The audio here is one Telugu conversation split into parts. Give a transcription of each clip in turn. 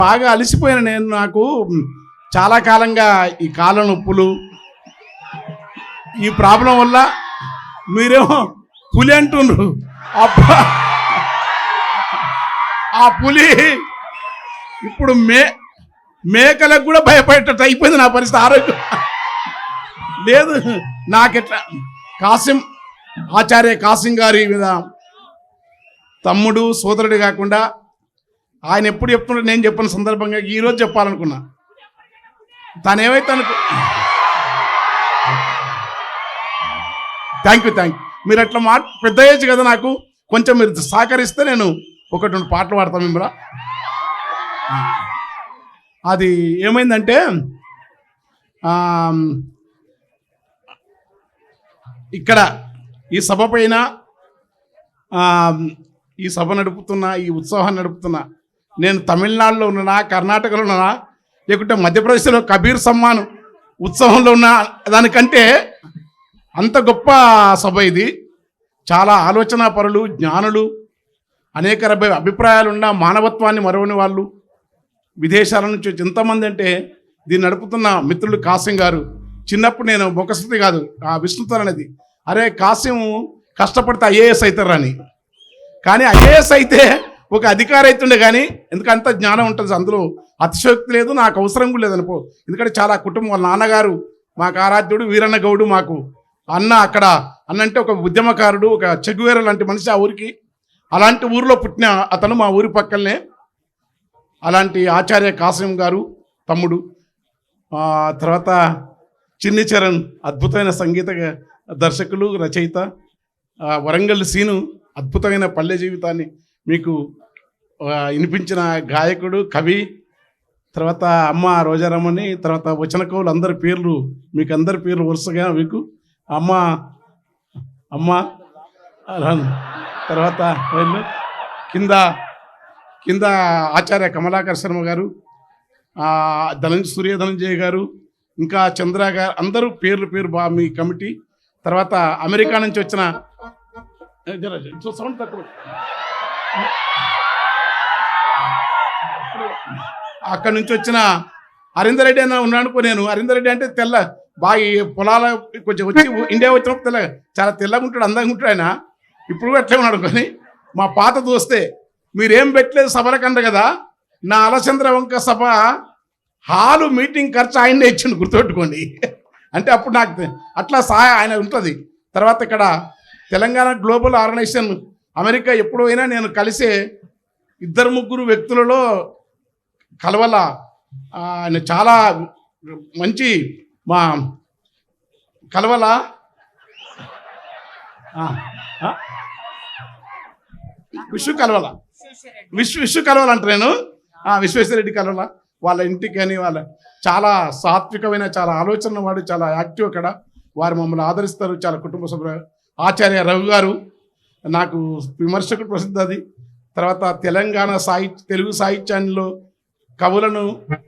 బాగా అలసిపోయిన నేను, నాకు చాలా కాలంగా ఈ కాళ్ళ నొప్పులు, ఈ ప్రాబ్లం వల్ల మీరేమో పులి అంటుండ్రు. ఆ పులి ఇప్పుడు మేకలకు కూడా భయపడేటట్టు అయిపోయింది నా పరిస్థితి. ఆరోగ్యం లేదు నాకెట్లా. ఆచార్య కాసిం గారి మీద తమ్ముడు సోదరుడు కాకుండా ఆయన ఎప్పుడు చెప్తుంటే నేను చెప్పిన సందర్భంగా ఈరోజు చెప్పాలనుకున్నా. తను ఏమైతే థ్యాంక్ యూ మీరు అట్లా పెద్ద ఏజ్ కదా, నాకు కొంచెం మీరు సహకరిస్తే నేను ఒకటి రెండు పాటలు పాడతాను మిమ్మల్ని. అది ఏమైందంటే ఇక్కడ ఈ సభ పైన ఈ సభ నడుపుతున్నా, ఈ ఉత్సవాన్ని నడుపుతున్నా, నేను తమిళనాడులో ఉన్నానా, కర్ణాటకలో ఉన్నానా, లేకుంటే మధ్యప్రదేశ్లో కబీర్ సమ్మాన్ ఉత్సవంలో ఉన్న దానికంటే అంత గొప్ప సభ ఇది. చాలా ఆలోచనా పరులు, జ్ఞానులు, అనేక అభిప్రాయాలు ఉన్న, మానవత్వాన్ని మరవని వాళ్ళు, విదేశాల నుంచి ఎంతమంది అంటే దీన్ని నడుపుతున్న మిత్రులు కాసిం గారు. చిన్నప్పుడు నేను ముఖస్థితి కాదు, ఆ విష్ణుత్వం అనేది, అరే కాసిం కష్టపడితే ఐఏఎస్ అవుతారని. కానీ ఐఏఎస్ అయితే ఒక అధికారి అవుతుండే, కానీ ఎందుకంత జ్ఞానం ఉంటుంది అందులో, అతిశయోక్తి లేదు, నాకు అవసరం కూడా లేదనుకో. ఎందుకంటే చాలా కుటుంబం, వాళ్ళ నాన్నగారు మాకు ఆరాధ్యుడు, వీరన్న గౌడు, మాకు అన్న. అక్కడ అన్న అంటే ఒక ఉద్యమకారుడు, ఒక చెగువేర లాంటి మనిషి ఆ ఊరికి. అలాంటి ఊరిలో పుట్టిన అతను మా ఊరి పక్కనే. అలాంటి ఆచార్య కాసిం గారు తమ్ముడు. తర్వాత చిన్ని చరణ్ అద్భుతమైన సంగీత దర్శకులు, రచయిత. వరంగల్ సీను అద్భుతమైన పల్లె జీవితాన్ని మీకు వినిపించిన గాయకుడు, కవి. తర్వాత అమ్మ రోజారమ్మని, తర్వాత వచన కవులు, అందరి పేర్లు మీకు, అందరి పేర్లు వరుసగా మీకు. అమ్మ తర్వాత కింద ఆచార్య కమలాకర్ శర్మ గారు, సూర్య ధనంజయ గారు, ఇంకా చంద్ర గారు, అందరూ పేరు మీ కమిటీ. తర్వాత అమెరికా నుంచి వచ్చిన సౌండ్ తక్కువ, అక్కడి నుంచి వచ్చిన అరిందర్ రెడ్డి అన్న ఉన్నాడు. నేను అరిందర్ రెడ్డి అంటే తెల్ల, బాగా పొలాల కొంచెం వచ్చి ఇండియా వచ్చినప్పుడు చాలా తెల్లగా ఉంటాడు, అందంగా ఉంటాడు ఆయన. ఇప్పుడు కూడా అట్లే ఉన్నాడు. కానీ మా పాత దోస్తే, మీరేం పెట్టలేదు సభలకంట కదా, నా అలచంద్ర వంక సభ హాలు మీటింగ్ ఖర్చు ఆయనే ఇచ్చిండు, గుర్తుపెట్టుకోండి. అంటే అప్పుడు నాకు అట్లా సహాయం ఆయన ఉంటుంది. తర్వాత ఇక్కడ తెలంగాణ గ్లోబల్ ఆర్గనైజేషన్ అమెరికా ఎప్పుడైనా నేను కలిసే 2-3 వ్యక్తులలో కలవల. ఆయన చాలా మంచి మా కలవల విశ్వ కలవల అంట నేను, విశ్వేశ్వరరెడ్డి కలవల. వాళ్ళ ఇంటికి కానీ వాళ్ళ చాలా సాత్వికమైన, చాలా ఆలోచన వాడు, చాలా యాక్టివ్ అక్కడ. వారు మమ్మల్ని ఆదరిస్తారు, చాలా కుటుంబ సభ్యులు. ఆచార్య రవి గారు నాకు విమర్శకుడు ప్రసిద్ధి అది. తర్వాత తెలంగాణ తెలుగు సాహిత్యాల్లో కవులను,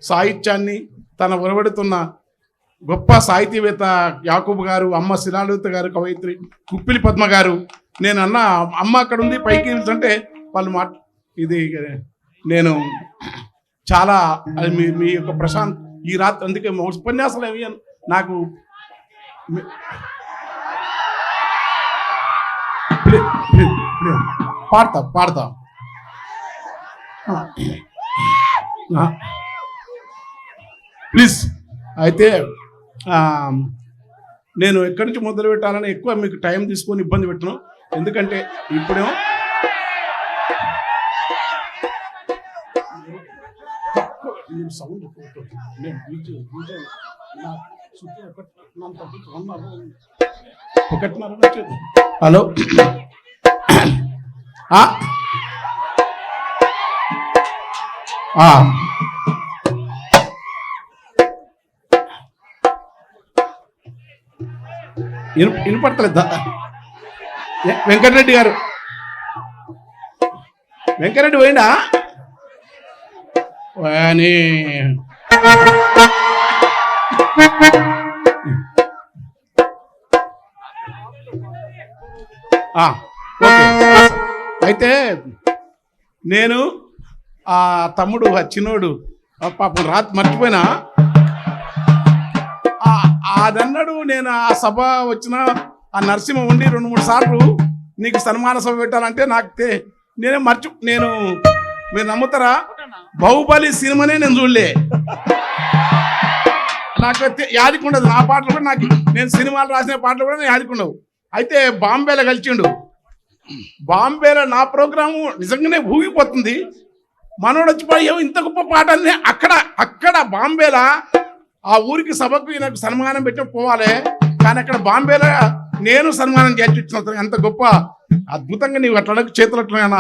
సాహిత్యాన్ని తన ఒరవడుతున్న గొప్ప సాహితీవేత్త యాకూబ్ గారు, అమ్మ శిలాలత గారు, కవయిత్రి కుప్పిలి పద్మ గారు. నేను అమ్మ అక్కడ ఉంది పైకి వెళ్తుంటే వాళ్ళు ఇది నేను చాలా మీ యొక్క ప్రశాంత్ ఈ రాత్రి, అందుకే ఉపన్యాసాలు ఏమి నాకు పాడతా ప్లీజ్. అయితే నేను ఎక్కడి నుంచి మొదలు పెట్టాలని ఎక్కువ మీకు టైం తీసుకొని ఇబ్బంది పెట్టను. ఎందుకంటే ఇప్పుడేమో సౌండ్ హలో వినపడతలేదా? వెంకటరెడ్డి గారు, వెంకటరెడ్డి పోయిందా? అని ఓకే. అయితే నేను ఆ తమ్ముడు ఆ చిన్నోడు పాపం రాత్రి మర్చిపోయినా అదన్నాడు. నేను ఆ సభ వచ్చిన ఆ నరసింహ ఉండి 2-3 సార్లు నీకు సన్మాన సభ పెట్టాలంటే నేను మీరు నమ్ముతారా, బాహుబలి సినిమానే నేను చూడలే. నాకు యాదికుండదు నా పాటలు కూడా. నేను సినిమాలు రాసిన పాటలు కూడా నేను యాదికుండవు. అయితే బాంబేలో కలిసిండు. బాంబేలో నా ప్రోగ్రాము నిజంగానే ఊగిపోతుంది. మనోడు వచ్చిపోయి ఇంత గొప్ప పాటల్ని అక్కడ బాంబేలో ఆ ఊరికి సభకు నాకు సన్మానం పెట్టి పోవాలి. కానీ అక్కడ బాంబేలో నేను సన్మానం చేసి వచ్చిన ఎంత గొప్ప అద్భుతంగా నీవు అట్లా చేతులట్లైనా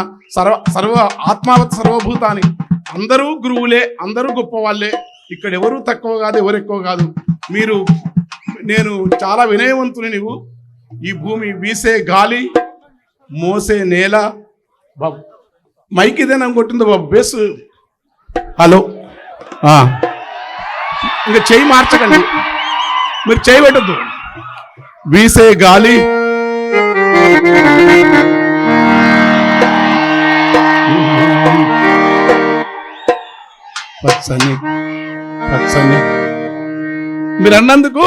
సర్వ ఆత్మావత్ సర్వభూతాన్ని. అందరూ గురువులే, అందరూ గొప్ప వాళ్ళే. ఇక్కడ ఎవరు తక్కువ కాదు, ఎవరు ఎక్కువ కాదు. నేను చాలా వినయవంతుని. నీవు ఈ భూమి వీసే గాలి, మోసే నేల. బాబు మైక్ ఇదేనా కొట్టిందో బాబు బేస్. హలో, ఇంకా చెయ్యి మార్చకండి, మీరు చెయ్యి పెట్టద్దు. వీసే గాలి, పచ్చని పచ్చని మీరు అన్నందుకు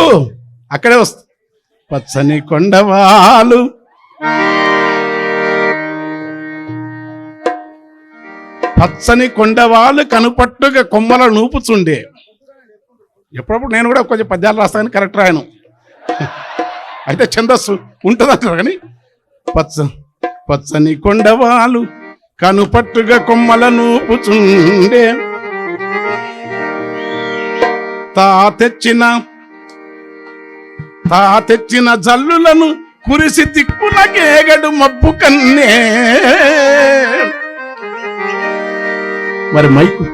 అక్కడే వస్తా. పచ్చని కొండవాలు పచ్చని కొండవాళ్ళు కనుపట్టుగా కొమ్మల నూపుచుండే. ఎప్పుడప్పుడు నేను కూడా కొంచెం పద్యాలు రాస్తాను, కరెక్ట్ రాయను. అయితే ఛందస్సు ఉంటుంది అంటారు. కానీ పచ్చని కొండవాళ్ళు కనుపట్టుగా కొమ్మల నూపుచుండే. తా తెచ్చిన జల్లులను కురిసి తిక్కుల గేగడు మబ్బు కన్నే. మరి మైకు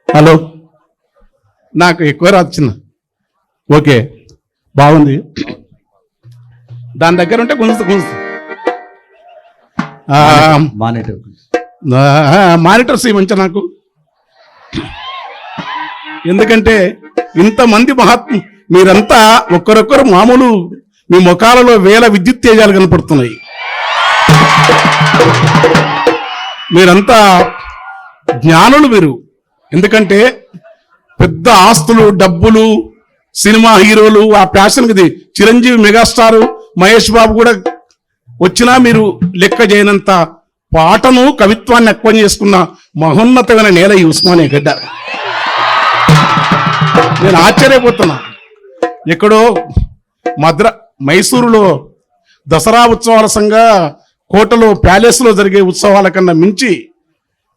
హలో, నాకు ఎక్కువ రాచిన ఓకే బాగుంది. దాని దగ్గర ఉంటే గుంజుతూ మానిటర్స్ ఇవ్వంచ నాకు. ఎందుకంటే ఇంతమంది మహాత్మ మీరంతా ఒక్కరొక్కరు మామూలు మీ ముఖాలలో వేల విద్యుత్ తేజాలు కనపడుతున్నాయి. మీరంతా జ్ఞానులు మీరు. ఎందుకంటే పెద్ద ఆస్తులు, డబ్బులు, సినిమా హీరోలు, ఆ ప్యాషన్ ఇది. చిరంజీవి మెగాస్టారు మహేష్ బాబు కూడా వచ్చినా మీరు లెక్క చేయనంత పాటను, కవిత్వాన్ని ఎక్కువ చేసుకున్న మహోన్నతమైన నేల ఈ ఉస్మానియా గడ్డ. నేను ఆశ్చర్యపోతున్నా. ఎక్కడో మైసూరులో దసరా ఉత్సవాల సంఘ కోటలో ప్యాలెస్లో జరిగే ఉత్సవాల కన్నా మించి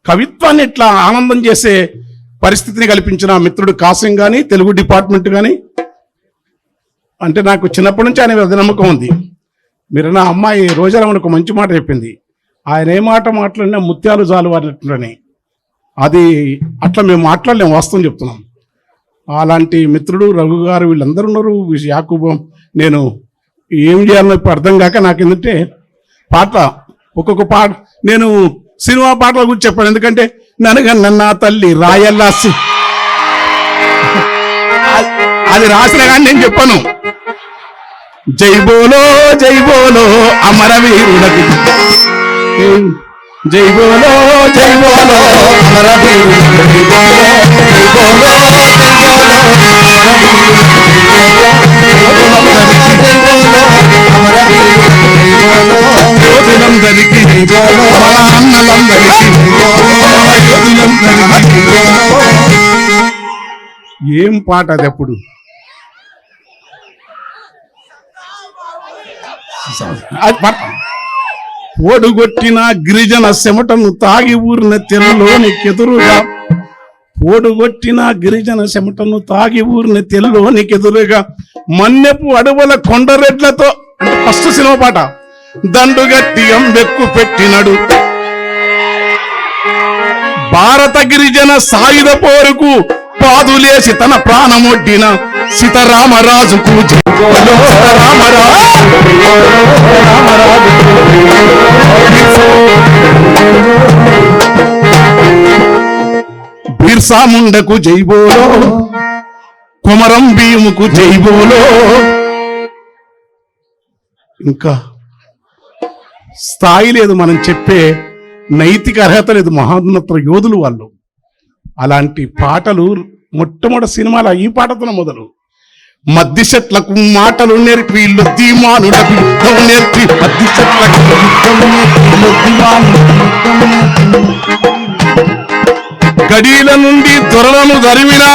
కవిత్వాన్ని ఇట్లా ఆనందం చేసే పరిస్థితిని కల్పించిన మిత్రుడు కాసిం కానీ, తెలుగు డిపార్ట్మెంట్ కానీ, అంటే నాకు చిన్నప్పటి నుంచి ఆయన నమ్మకం ఉంది. మీరు నా అమ్మాయి రోజారామన్ ఒక మంచి మాట చెప్పింది. ఆయన ఏ మాట మాట్లాడినా ముత్యాలు జాలు వారినట్లని. అది అట్లా మేము మాట్లాడలేము, వాస్తవం చెప్తున్నాం. అలాంటి మిత్రుడు రఘు గారు వీళ్ళందరూ ఉన్నారు. యాకూబం. నేను ఏం చేయాలో ఇప్పుడు అర్థం కాక నాకు ఏంటంటే ఒక్కొక్క పాట నేను సినిమా పాటల గురించి చెప్పాను. ఎందుకంటే నన్న తల్లి రాయల్లాసి అది రాసిన కానీ నేను చెప్పాను. జై బోలో అమరవీరులకు, జై బోలో ఏం పాట అది. అప్పుడు ఓడుగొట్టిన గిరిజన చెమటను తాగి ఊరిన తెల్లలోనికెదురుగా, ఓడుగొట్టిన గిరిజన చెమటను తాగి ఊరిన తెల్లలోనికెదురుగా మన్నెపు అడవుల కొండరెడ్లతో, అంటే ఫస్ట్ సినిమా పాట. దండుగట్టి అంబెక్కు పెట్టినడు భారత గిరిజన సాయుధ పోరుకు పాదులేసి తన ప్రాణమొడ్డిన సీతారామరాజుకు బిర్సా ముండకు జైబోలో, కొమరం భీముకు జైబోలో. ఇంకా స్థాయి లేదు మనం చెప్పే నైతిక అర్హత లేదు, మహోన్నత యోధులు వాళ్ళు. అలాంటి పాటలు మొట్టమొదటి సినిమాలో ఈ పాటతో మొదలు. మద్ది చెట్లకు మాటలు నేర్పి లొద్దిమానులకు యుద్ధం నేర్పి, మద్ది చెట్లకు గడీల నుండి దొరలను దరిమిన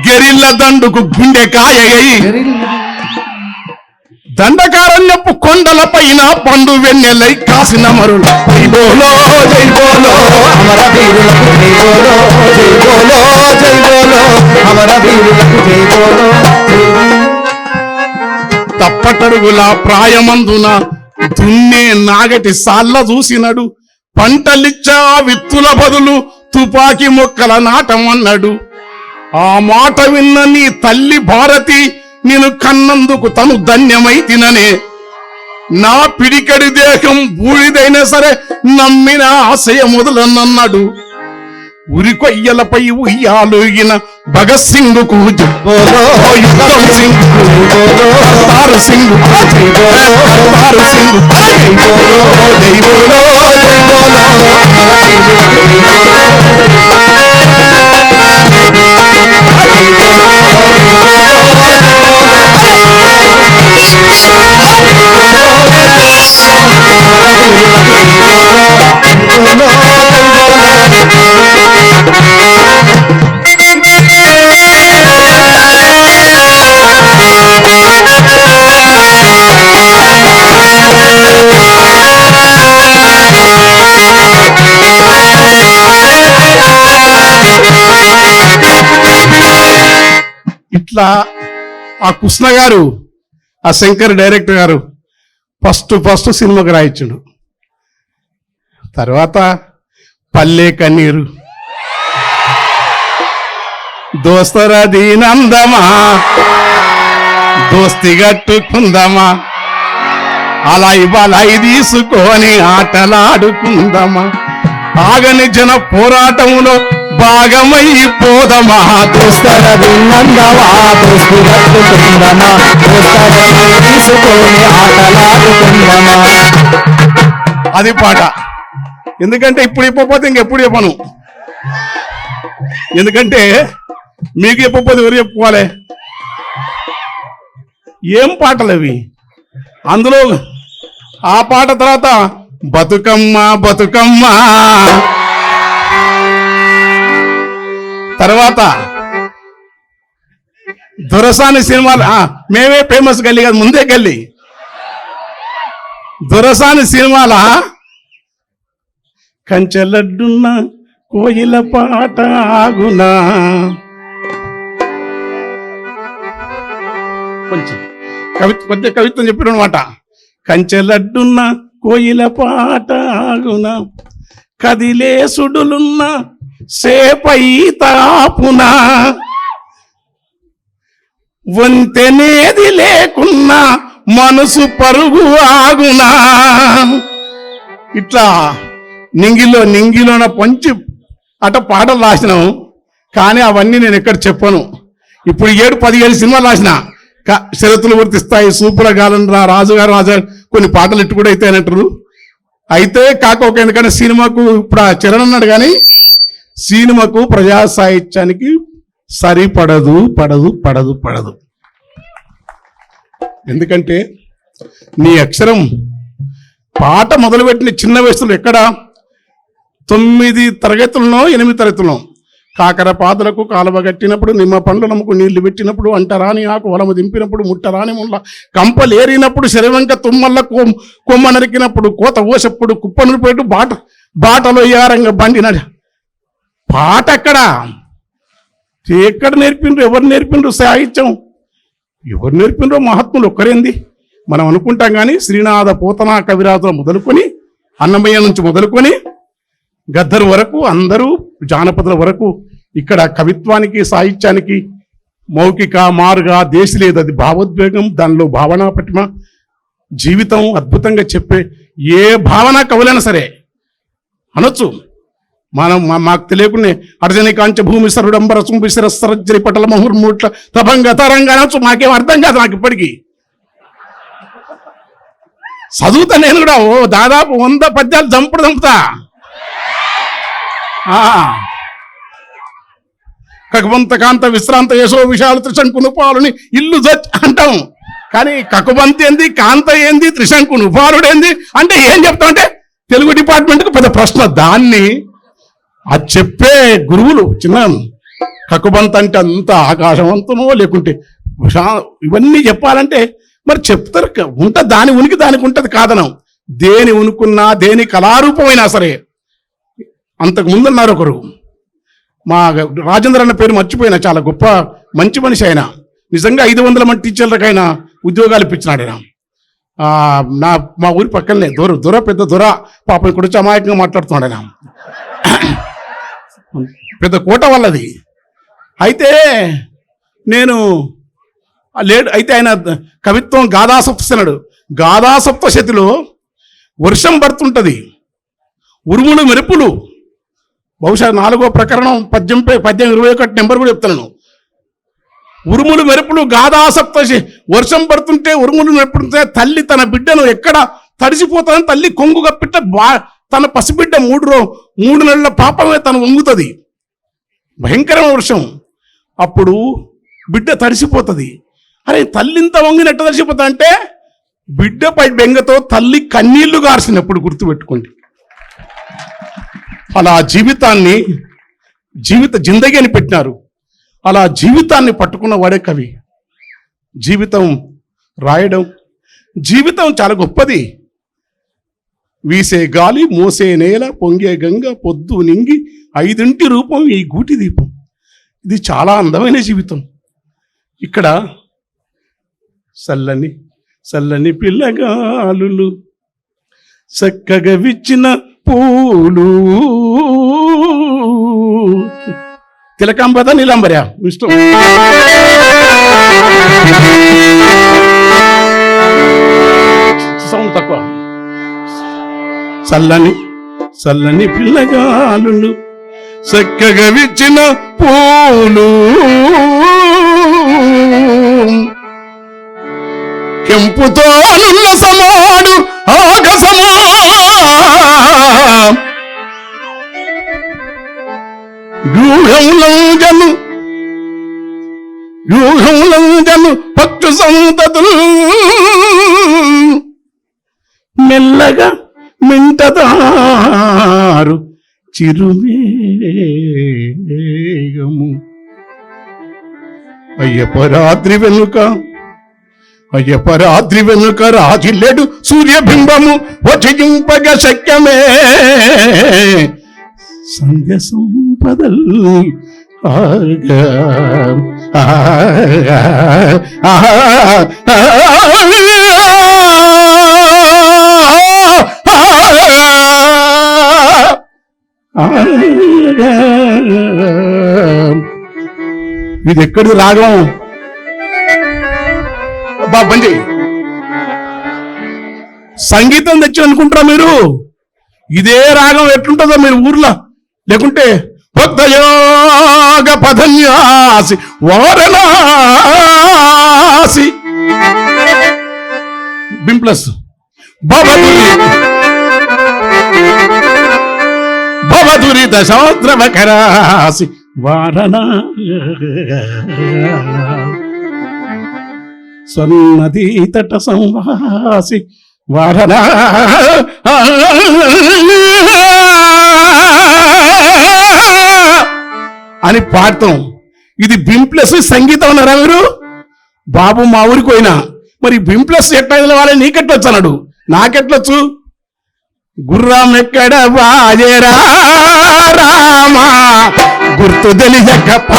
గెరిల్ల దండుకు గుండెకాయగై, దండకారణ్యపు కొండల పైన పండు వెన్నెలై కాసిన మరుల జైబోలో జైబోలో అమరవీరులకు జైబోలో జైబోలో జైబోలో అమరవీరులకు జైబోలో. తప్పటడుగుల ప్రాయమందున దున్నే నాగటి సాల్ల చూసినడు, పంటలిచ్చా విత్తుల బదులు తుపాకీ మొక్కల నాటమన్నాడు. ఆ మాట విన్న నీ తల్లి భారతి నేను కన్నందుకు తను ధన్యమై తిననే. నా పిడికడి దేహం బూడిదైనా సరే నమ్మిన ఆశయ మొదలన్నాడు. ఉరికొయ్యలపై ఉయ్యాలుగిన భగత్ సింగ్ కు యుద్ధం సింగ్ తారు సింగ్ తారు సింగ్ ఇట్లా ఆ కృష్ణ గారు, ఆ శంకర్ డైరెక్టర్ గారు ఫస్ట్ సినిమాకి రాయించుడు. తర్వాత పల్లె కన్నీరు, దోస్తరా దీనందమా దోస్తి గట్టుకుందమా, అలాయి బలాయి తీసుకొని ఆటలాడుకుందమా, ఆగని జన పోరాటంలో భాగమైపోదమా, దోస్తరా దీనందమా దోస్తి గట్టుకుందమా, తీసుకొని ఆటలాడుకుందమా. అది పాట. ఎందుకంటే ఇప్పుడు చెప్పకపోతే ఇంకెప్పుడు చెప్పను. ఎందుకంటే మీకు చెప్పకపోతే ఎవరు చెప్పుకోవాలి? ఏం పాటలు అవి. అందులో ఆ పాట తర్వాత బతుకమ్మ బతుకమ్మ, తర్వాత దొరసాని సినిమాలు మేమే ఫేమస్ గల్లీ కదా, ముందే గల్లీ. దొరసాని సినిమాల కంచెలడ్డున్న కోయిల పాట ఆగునా, కొంచెం కొద్ది కవిత్వం చెప్పిన అనమాట. కంచెలడ్డున్న కోయిల పాట ఆగునా, కదిలే సుడులున్న సేపై తాపునా, వంతెనేది లేకున్నా మనసు పరుగు ఆగునా. ఇట్లా నింగిలోన పంచి అట పాటలు రాసినాం. కానీ అవన్నీ నేను ఎక్కడ చెప్పను. ఇప్పుడు 7-17 సినిమాలు రాసిన. షరతులు వర్తిస్తాయి, సూపుల గాలరా, రాజుగారు కొన్ని పాటలు ఇట్టు కూడా అయితే అంటారు. అయితే కాకపోతే ఎందుకంటే సినిమాకు ఇప్పుడు ఆ చరణ్ అన్నాడు, కానీ సినిమాకు ప్రజా సాహిత్యానికి సరిపడదు పడదు పడదు పడదు. ఎందుకంటే నీ అక్షరం పాట మొదలుపెట్టిన చిన్న వయసులో ఎక్కడ 9 తరగతులను 8 తరగతులను కాకర పాదులకు కాలువ కట్టినప్పుడు, నిమ్మ పండ్లముకు నీళ్లు పెట్టినప్పుడు, అంటరాని ఆకు వలము దింపినప్పుడు, ముట్టరాని ముళ్ళ కంపలేరినప్పుడు, శరవంక తుమ్మల్ల కొమ్మ నరికినప్పుడు, కోత ఓసప్పుడు, కుప్పను పెట్టు బాటలో యారంగ బండిన పాట ఎక్కడ నేర్పిండ్రు? ఎవరు నేర్పిండ్రు సాహిత్యం? ఎవరు నేర్పిండ్రో మహాత్ములు ఒక్కరేంది మనం అనుకుంటాం. కానీ శ్రీనాథ పోతన కవిరాజులు మొదలుకొని, అన్నమయ్య నుంచి మొదలుకొని గద్దరు వరకు, అందరూ జానపదుల వరకు ఇక్కడ కవిత్వానికి సాహిత్యానికి మౌఖిక మారుగా దేశి లేదు. అది భావోద్వేగం, దానిలో భావనా పటిమ, జీవితం అద్భుతంగా చెప్పే ఏ భావన కవులైనా సరే అనొచ్చు. మనం మాకు తెలియకునే అర్జని కాంచ భూమి సరుడంబర చుంబిసిర సరజ్జరి పటల మహుర్మూట్ల తభంగ తరంగా అనొచ్చు. మాకేం అర్థం కాదు నాకు ఇప్పటికీ. చదువుతా నేను కూడా దాదాపు 100 పద్యాలు చంపుతా. కకుబంత కాంత విశ్రాంత యశో విశాల త్రిశంకును పాలుని ఇల్లు అంటాం. కానీ కకుబంతి ఏంది, కాంత ఏంది, త్రిశంకును పాలుడు ఏంది అంటే ఏం చెప్తాం అంటే తెలుగు డిపార్ట్మెంట్కి పెద్ద ప్రశ్న. దాన్ని అది చెప్పే గురువులు చిన్న కకుబంత అంటే అంత ఆకాశవంతమో లేకుంటే ఇవన్నీ చెప్పాలంటే మరి చెప్తారు. ఉంటుంది దాని ఉనికి దానికి ఉంటుంది కాదనం. దేని ఉనుకున్నా దేని కళారూపమైనా సరే. అంతకు ముందున్నారు ఒకరు, మా రాజేంద్ర అన్న పేరు మర్చిపోయినా, చాలా గొప్ప మంచి మనిషి ఆయన. నిజంగా 500 మంది టీచర్లకు ఆయన ఉద్యోగాలు ఇప్పించినాడు ఆయన. మా ఊరి పక్కనే దొర పెద్ద దొర పాపం ఇక్కడ వచ్చి అమాయకంగా మాట్లాడుతున్నాడు ఆయన. పెద్ద కోట వాళ్ళది. అయితే నేను అయితే ఆయన కవిత్వం గాథాసప్తశతిలో గాథాసప్తశతిలో వర్షం పడుతుంటుంది, ఉరుములు మెరుపులు. బహుశా 4వ ప్రకరణం పద్యం 21 నెంబర్ కూడా చెప్తున్నాను. ఉరుములు మెరుపులు గాథాసప్తశతి. వర్షం పడుతుంటే ఉరుములు మెరుపుతుంటే తల్లి తన బిడ్డను ఎక్కడ తడిసిపోతుందని తల్లి కొంగు కప్పిట తన పసిబిడ్డ 3 నెలల పాపమే తను వంగుతుంది. భయంకరమైన వర్షం. అప్పుడు బిడ్డ తడిసిపోతుంది. అరే తల్లి ఇంత వంగిన ఎట్ట తడిసిపోతా అంటే బిడ్డపై బెంగతో తల్లి కన్నీళ్లు గార్చినప్పుడు గుర్తుపెట్టుకోండి. అలా జిందగీ అని పెట్టినారు. అలా జీవితాన్ని పట్టుకున్న వాడే కవి. జీవితం రాయడం, జీవితం చాలా గొప్పది. వీసే గాలి, మోసే నేల, పొంగే గంగ, పొద్దు నింగి, 5 రూపం ఈ గూటి దీపం. ఇది చాలా అందమైన జీవితం. ఇక్కడ చల్లని పిల్లగాలులు, చక్కగా విచ్చిన పూలు, తిలకాంబద నీలాంబర్యా ఇష్టం. సౌండ్ తక్కువ. చల్లని పిల్లగాలులు, చక్కగా విచ్చిన పూలు, కెంపుతో నుల్ల సమాడు ఆకాశమా, వ్యూహంలంజను పక్షు సంతతులు, మెల్లగా మింటదారు చిరువేగము. అయ్యపరాత్రి వెనుక రాజిల్లెడు సూర్యబింబము వచింపగ శక్యమే. సంధ్య సంపదల్ ఇది ఎక్కడిది రాగం బండి? సంగీతం తెచ్చి అనుకుంటారా మీరు? ఇదే రాగం ఎట్లుంటుందో మీరు ఊర్లో. లేకుంటే భక్తయోగ పదన్యాసి వారణాసి బింప్లస్ భవదురి దశాద్రవకరాసి వారణా స్వర్ణదీ తట సంవాసి వారణా అని పాడతాం. ఇది బింప్లస్ సంగీతం అన్నారా మీరు? బాబు మా ఊరికి పోయినా, మరి బింప్లస్ ఎట్లా వాళ్ళని నీకెట్లొచ్చు అన్నాడు. నాకెట్లొచ్చు? గుర్రం ఎక్కడ వాజరా రామా గుర్తు తెలియకప్ప,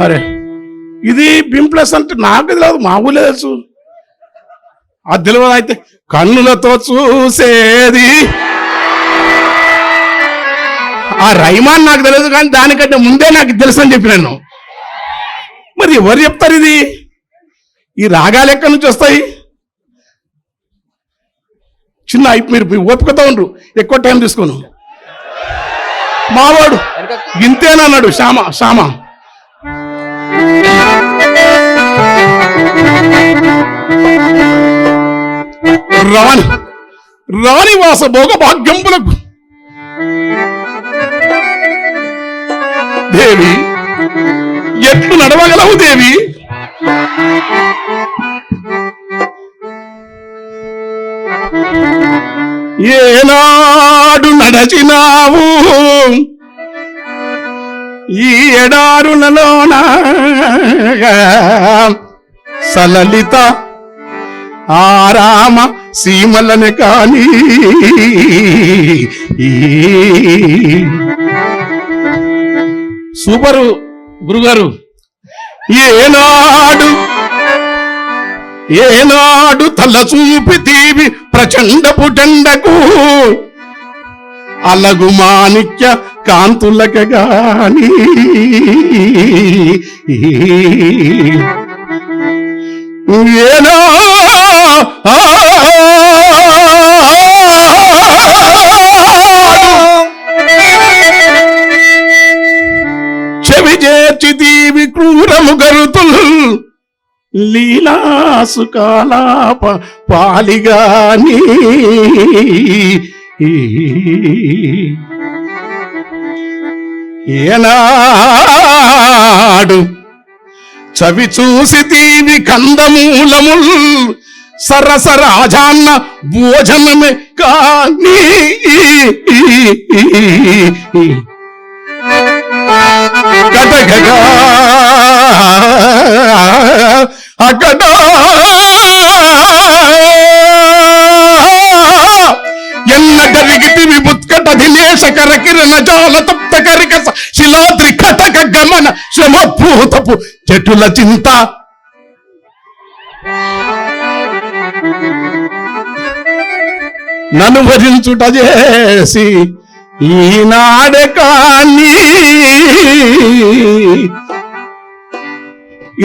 అరే ఇది బింప్లస్ అంటే నాకు తెలియదు, మా ఊళ్ళో తెలుసు. అది తెలియదు. అయితే కన్నులతో చూసేది ఆ రైమాన్ నాకు తెలియదు, కానీ దానికంటే ముందే నాకు తెలుసు అని చెప్పినాను. మరి ఎవరు చెప్తారు ఇది? ఈ రాగాలు ఎక్కడి నుంచి వస్తాయి? చిన్న మీరు ఓపికతో ఉండరు, ఎక్కువ టైం తీసుకోను. మావాడు ఇంతేనన్నాడు శ్యామ. రాణి వాస భోగ భాగ్యంబులకు దేవి ఎట్లు నడవగలవు దేవి? ఏనాడు నడచినావు ఈ ఎడారులలోన సలలిత ఆరామ సీమలని కాని సూపరు గురుగారు. ఏనాడు తల చూపితీవి ప్రచండపు టండకు అలగు మాణిక్య కాంతులక గాని చెవి చేర్చితీవి క్రూరము గరుతులు లీలాసుకాలాప పాలిగాని ఏనాడు చవి చూసి తీవి కందమూలముల్ సరసరాజాన్న భోజనమే కానీ కటకగా అకట ఎన్నగరిగితి విభుత్కట దినేశ కరకిరణ జాల తప్త కరిక శిలాద్రి కటక గమన శ్రమభూతపు చెటుల చింత నన్ను భరించుట చేసి ఈనాడే కానీ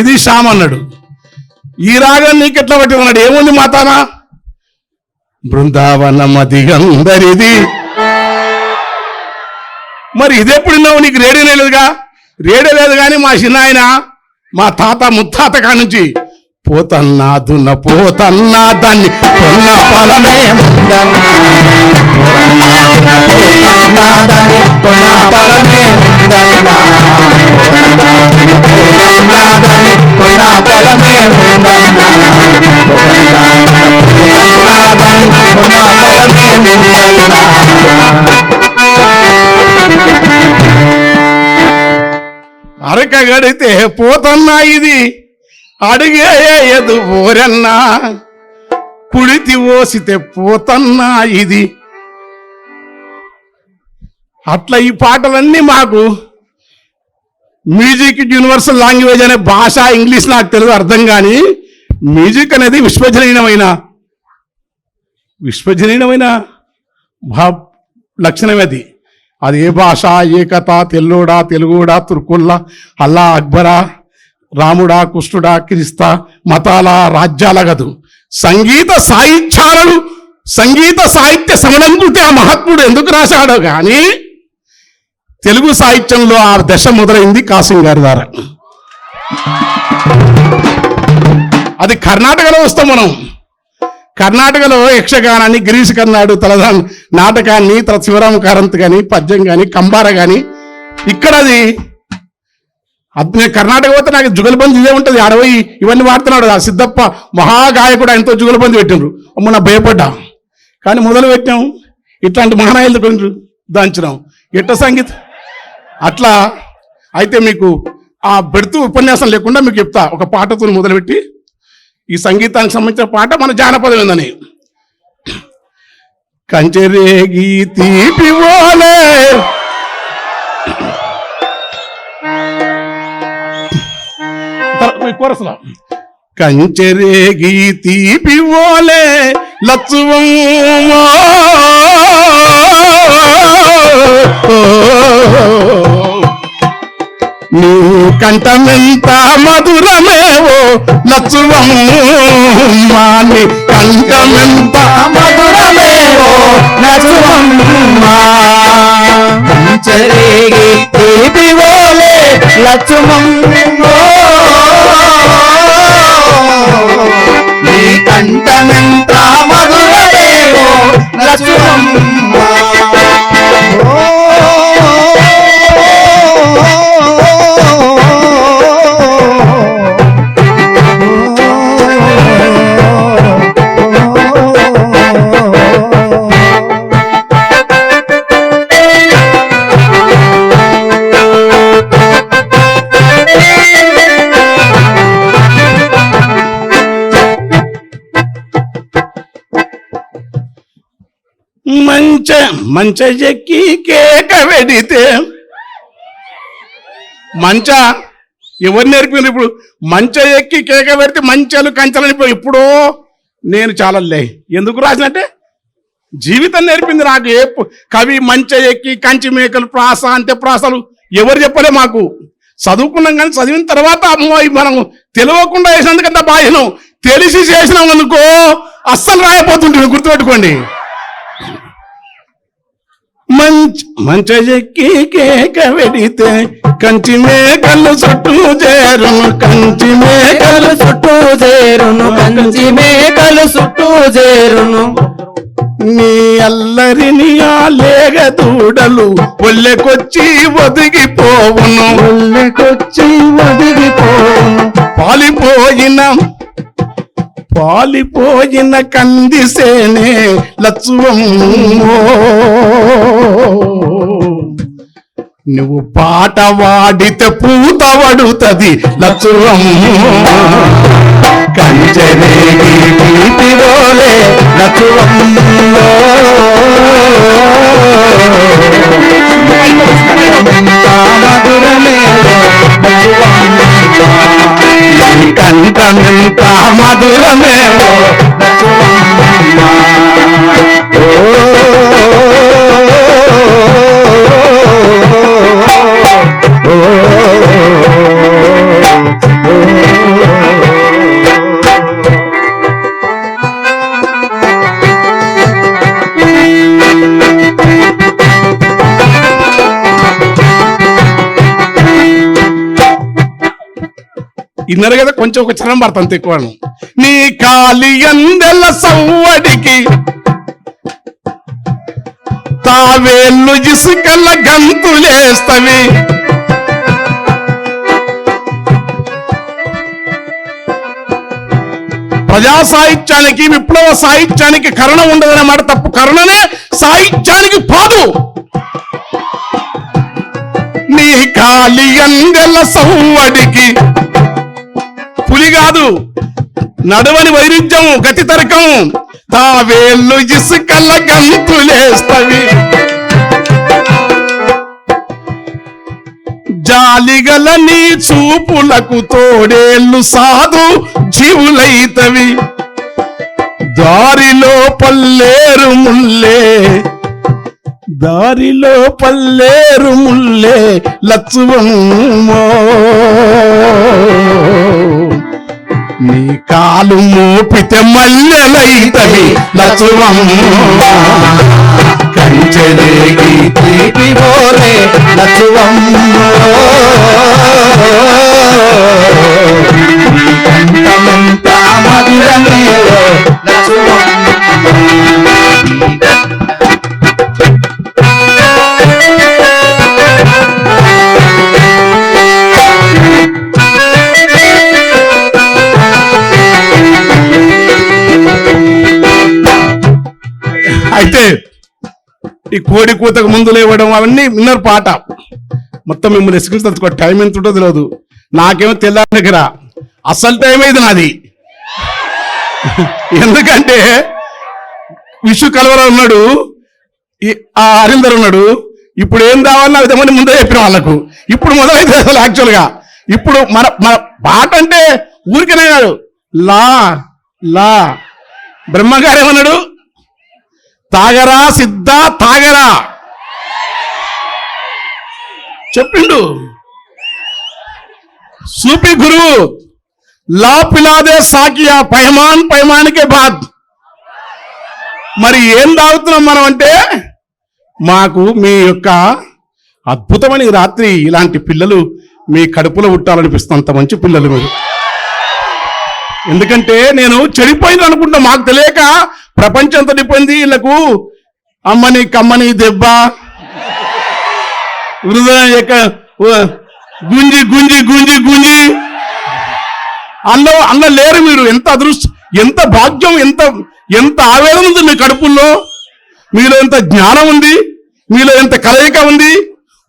ఇది శ్యామ్ అన్నాడు. ఈ రాగం నీకెట్లా పట్టి ఉన్నాడు? ఏముంది మాతానా? బృందావనమది అందరిది. మరి ఇదెప్పుడు విన్నావు? నీకు రేడియో లేదుగా. రేడియో లేదు కానీ మా చిన్నాయన మా తాత ముత్తాత కానుంచి పోతన్నా దున్న పోతన్నా దాన్ని కొన్న పలమే అరక గడితే పోతన్నా ఇది అడిగే ఎదు ఓరన్నా కుడితి ఓసితే పోతన్నా ఇది. అట్లా ఈ పాటలన్నీ మాకు మ్యూజిక్ యూనివర్సల్ లాంగ్వేజ్ అనే భాష, ఇంగ్లీష్ నాకు తెలుగు అర్థం, కానీ మ్యూజిక్ అనేది విశ్వజనీయమైన లక్షణం అది. అది ఏ భాష, ఏ కథ, తెల్లోడా, తెలుగుడా, తుర్కుల్లా, అల్లా, అక్బరా, రాముడా, కృష్ణుడా, క్రిస్తా, మతాల, రాజ్యాల గదు సంగీత సాహిత్యాలను, సంగీత సాహిత్య సమలంకృతి ఆ మహాత్ముడు ఎందుకు రాశాడో కానీ తెలుగు సాహిత్యంలో ఆ దశ మొదలైంది కాసిం గారి ద్వారా. అది కర్ణాటకలో వస్తాం మనం. కర్ణాటకలో యక్షగానాన్ని, గిరీష్ కర్నాడు తలదాన్ నాటకాన్ని, తర్వాత శివరామ కారంత్ కానీ, పద్యం కానీ, కంబార కానీ, ఇక్కడ అది నేను కర్ణాటక పోతే నాకు జుగల్బంది ఇదే ఉంటుంది. అడవి ఇవన్నీ వాడుతున్నాడు. ఆ సిద్ధప్ప మహాగాయకుడు, ఆయనతో జుగల్బంది పెట్టిండ్రు. అమ్మ నా భయపడ్డా, కానీ మొదలు పెట్టాం. ఇట్లాంటి మహానాయకులు కొంచెం దాంచినాం. ఎట్ట సంగీతం అట్లా. అయితే మీకు ఆ బెడుతూ ఉపన్యాసం లేకుండా మీకు చెప్తా. ఒక పాటతో మొదలుపెట్టి ఈ సంగీతానికి సంబంధించిన పాట మన జానపదం ఏందని. కంచెరేగి తీపి ఓలే కోరసలో కంచెరేగి తీపి ఓలే లచ్చువమ్మ నీ కంఠమెంత మధురమేవో లచ్చువమ్మ నీ కంఠమెంత మధురమేవో లచ్చువమ్మ కంచెరేగి తీపి ఓలే లచ్చువమ్మ నీ కంఠమెంత మధురమేవో లచ్చువమ్మ మంచ ఎక్కి కేక వెడితే మంచ ఎవరు నేర్పింది? ఇప్పుడు మంచ ఎక్కి కేక పెడితే మంచాలు కంచాలని ఇప్పుడో నేను చాలా ఎందుకు రాసినట్టే జీవితం నేర్పింది నాకు. కవి మంచ ఎక్కి కంచి మేకలు ప్రాస అంతే ప్రాసలు ఎవరు చెప్పలే మాకు. చదువుకున్నాం కానీ చదివిన తర్వాత అమ్మాయి మనం తెలియకుండా వేసినందుకంత బాధ్యను తెలిసి చేసినాం అనుకో అస్సలు రాయపోతుంటుంది. గుర్తుపెట్టుకోండి. మంచ ఎక్కి కేక వెడితే కంచి మేకలు చుట్టూ చేరును కంచి మేకలు చుట్టూ చేరును కంచి మేకలు చుట్టూ చేరును నీ అల్లరిని ఆలేగ దూడలు ఒళ్ళెకొచ్చి ఒదిగిపోవును ఒళ్ళెకొచ్చి ఒదిగిపోవును పాలిపోయిన కందిసేనే లచ్చువమ్మో నువ్వు పాట వాడితే పూత వడుతది లచ్చువమ్మో కంచెరేగి తీపి ఓలే లచ్చువమ్మో కంఠమెంత మధురమేవో ఇన్నరు కదా కొంచెం ఒక చరణం పడతాను ఎక్కువను. నీ కాలి అందెల సవ్వడికి తావేళ్ళు ఇసుకల గంతులేస్తవి ప్రజా సాహిత్యానికి విప్లవ సాహిత్యానికి కరుణ ఉండదన్నమాట తప్పు. కరుణనే సాహిత్యానికి పాదు. నీ కాలి అందెల సవ్వడికి పులి కాదు నడవని వైరుధ్యం గతి తరకం తావేళ్ళు ఇసుకల్ల గంతులేస్తవి జాలిగల నీ చూపులకు తోడేళ్ళు సాధు జీవులైతవి దారిలో పల్లేరు ముల్లే లచ్చువమ్మో నీ కాలు మోపితే మల్లెలైతవి లచ్చువమ్మో కంచెరేగి తీపి ఓలే లచ్చువమ్మో కంఠమెంత మధురమేవో లచ్చువమ్మో అయితే ఈ కోడి కూతకు ముందు లేవడం అవన్నీ విన్నర్ పాట. మొత్తం మిమ్మల్ని ఎసుకుంటే టైం ఎంత ఉంటుందో తెలియదు. నాకేమో తెల్లారి దగ్గర అసలు టైం అయింది నాది. ఎందుకంటే విషు కలవర ఉన్నాడు, ఆ హరీందర్ ఉన్నాడు. ఇప్పుడు ఏం కావాలన్నా విధమని ముందే చెప్పిన వాళ్ళకు. ఇప్పుడు మొదలైతే అసలు యాక్చువల్గా ఇప్పుడు మన పాట అంటే ఊరికనే కాదు, లా లా బ్రహ్మగారు ఏమన్నాడు? తాగరా సిద్ధ తాగరా చెప్పిండు. సూపి గురువు లా పిలాదే సాకియా పైమాన్ పైమానికే బాద్. మరి ఏం తాగుతున్నాం మనం అంటే, మాకు మీ యొక్క అద్భుతమైన ఈ రాత్రి ఇలాంటి పిల్లలు మీ కడుపులో పుట్టాలనిపిస్తుంది, అంత మంచి పిల్లలు మీరు. ఎందుకంటే నేను చెడిపోయింది అనుకుంటా, మాకు తెలియక ప్రపంచం అంతా చెడిపోయింది. వీళ్ళకు అమ్మని కమ్మని దెబ్బ గుంజి గుంజి గుంజి గుంజి అందులో లేరు మీరు. ఎంత అదృష్టం, ఎంత భాగ్యం, ఎంత ఎంత ఆవేదన ఉంది మీ కడుపుల్లో. మీలో ఎంత జ్ఞానం ఉంది, మీలో ఎంత కలయిక ఉంది.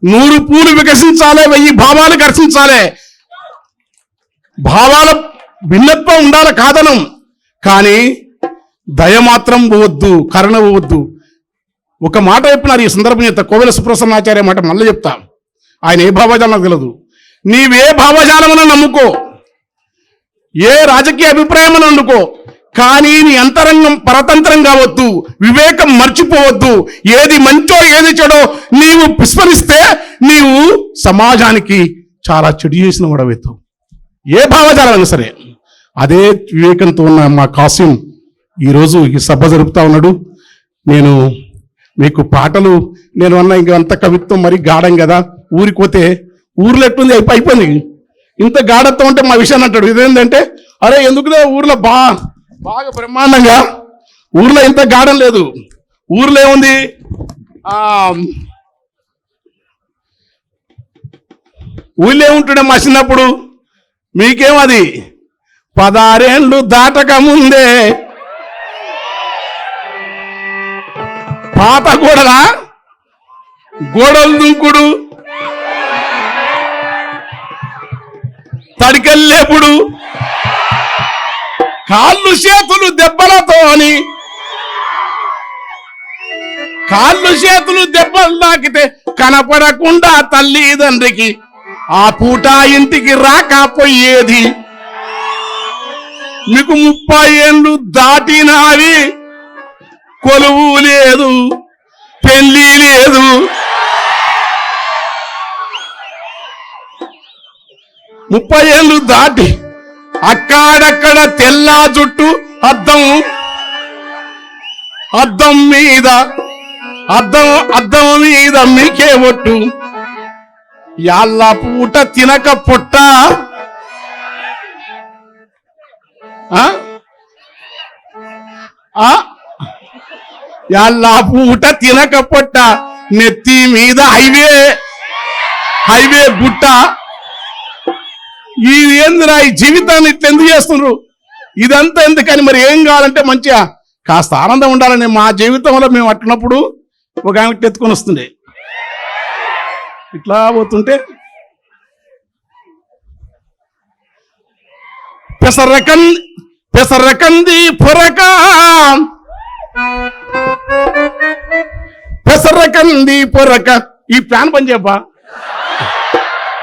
100 పూలు వికసించాలి, 1000 భావాలు కర్షించాలి. భావాల భిన్నత్వం ఉండాలి కాదనం, కానీ దయ మాత్రం పోవద్దు, కరుణ పోవద్దు. ఒక మాట చెప్పినారు ఈ సందర్భం చెప్తా, కోవెల సుప్రసన్నాచార్య మాట మళ్ళీ చెప్తా. ఆయన ఏ భావజాలం నాకు తెలియదు. నీవే భావజాలమని నమ్ముకో, ఏ రాజకీయ అభిప్రాయం అందుకో, కానీ నీ అంతరంగం పరతంత్రం కావద్దు, వివేకం మర్చిపోవద్దు. ఏది మంచో ఏది చెడో నీవు విస్మరిస్తే నీవు సమాజానికి చాలా చెడు చేసిన వాడవుతావు, ఏ భావజాలమైనా సరే. అదే వివేకంతో ఉన్న మా కాసిం ఈరోజు ఈ సభ జరుపుతా ఉన్నాడు. నేను మీకు పాటలు నేను అన్న ఇంకంత కవిత్వం మరి గాఢం కదా, ఊరికి పోతే ఊర్లో ఎట్టుంది అయిపోయింది. ఇంత గాఢత్వం అంటే మా విషయాన్ని అంటాడు. ఇదేంటంటే అరే ఎందుకులే ఊర్లో బాగా బ్రహ్మాండంగా, ఊర్లో ఇంత గాఢం లేదు. ఊర్లో ఏముంది, ఊళ్ళో ఏముంటుండే మా చిన్నప్పుడు, మీకేమది 16 ఏళ్ళు దాటక ముందే పాత గోడలు దుంకుడు, తడికెళ్ళేపుడు, కాళ్ళు చేతులు దెబ్బలతోని, కాళ్ళు చేతులు దెబ్బలు తాకితే కనపడకుండా తల్లిదండ్రికి ఆ పూట ఇంటికి రాకపోయేది. మీకు 30 ఏళ్ళు దాటినావి, కొలువు లేదు, పెళ్లి లేదు. ముప్పై ఏళ్ళు దాటి అక్కడక్కడ తెల్ల జుట్టు, అద్దం మీద మీకే ఒట్టు, యాళ్ళ పూట తినక పొట్ట, యాళ్ళ పూట తినక పొట్ట, నెత్తి మీద హైవే గుట్ట. ఇది ఏందిరా, ఈ జీవితాన్ని ఇట్లా ఎందుకు చేస్తున్నారు? ఇదంతా ఎందుకని? మరి ఏం కావాలంటే మంచిగా కాస్త ఆనందం ఉండాలని మా జీవితంలో మేము అట్టినప్పుడు ఒక ఆమె ఎత్తుకొని వస్తుండే, ఇట్లా పోతుంటే పెసరకంది పొరక, పెసరకంది పొరక. ఈ ప్లాన్ పని చెప్పా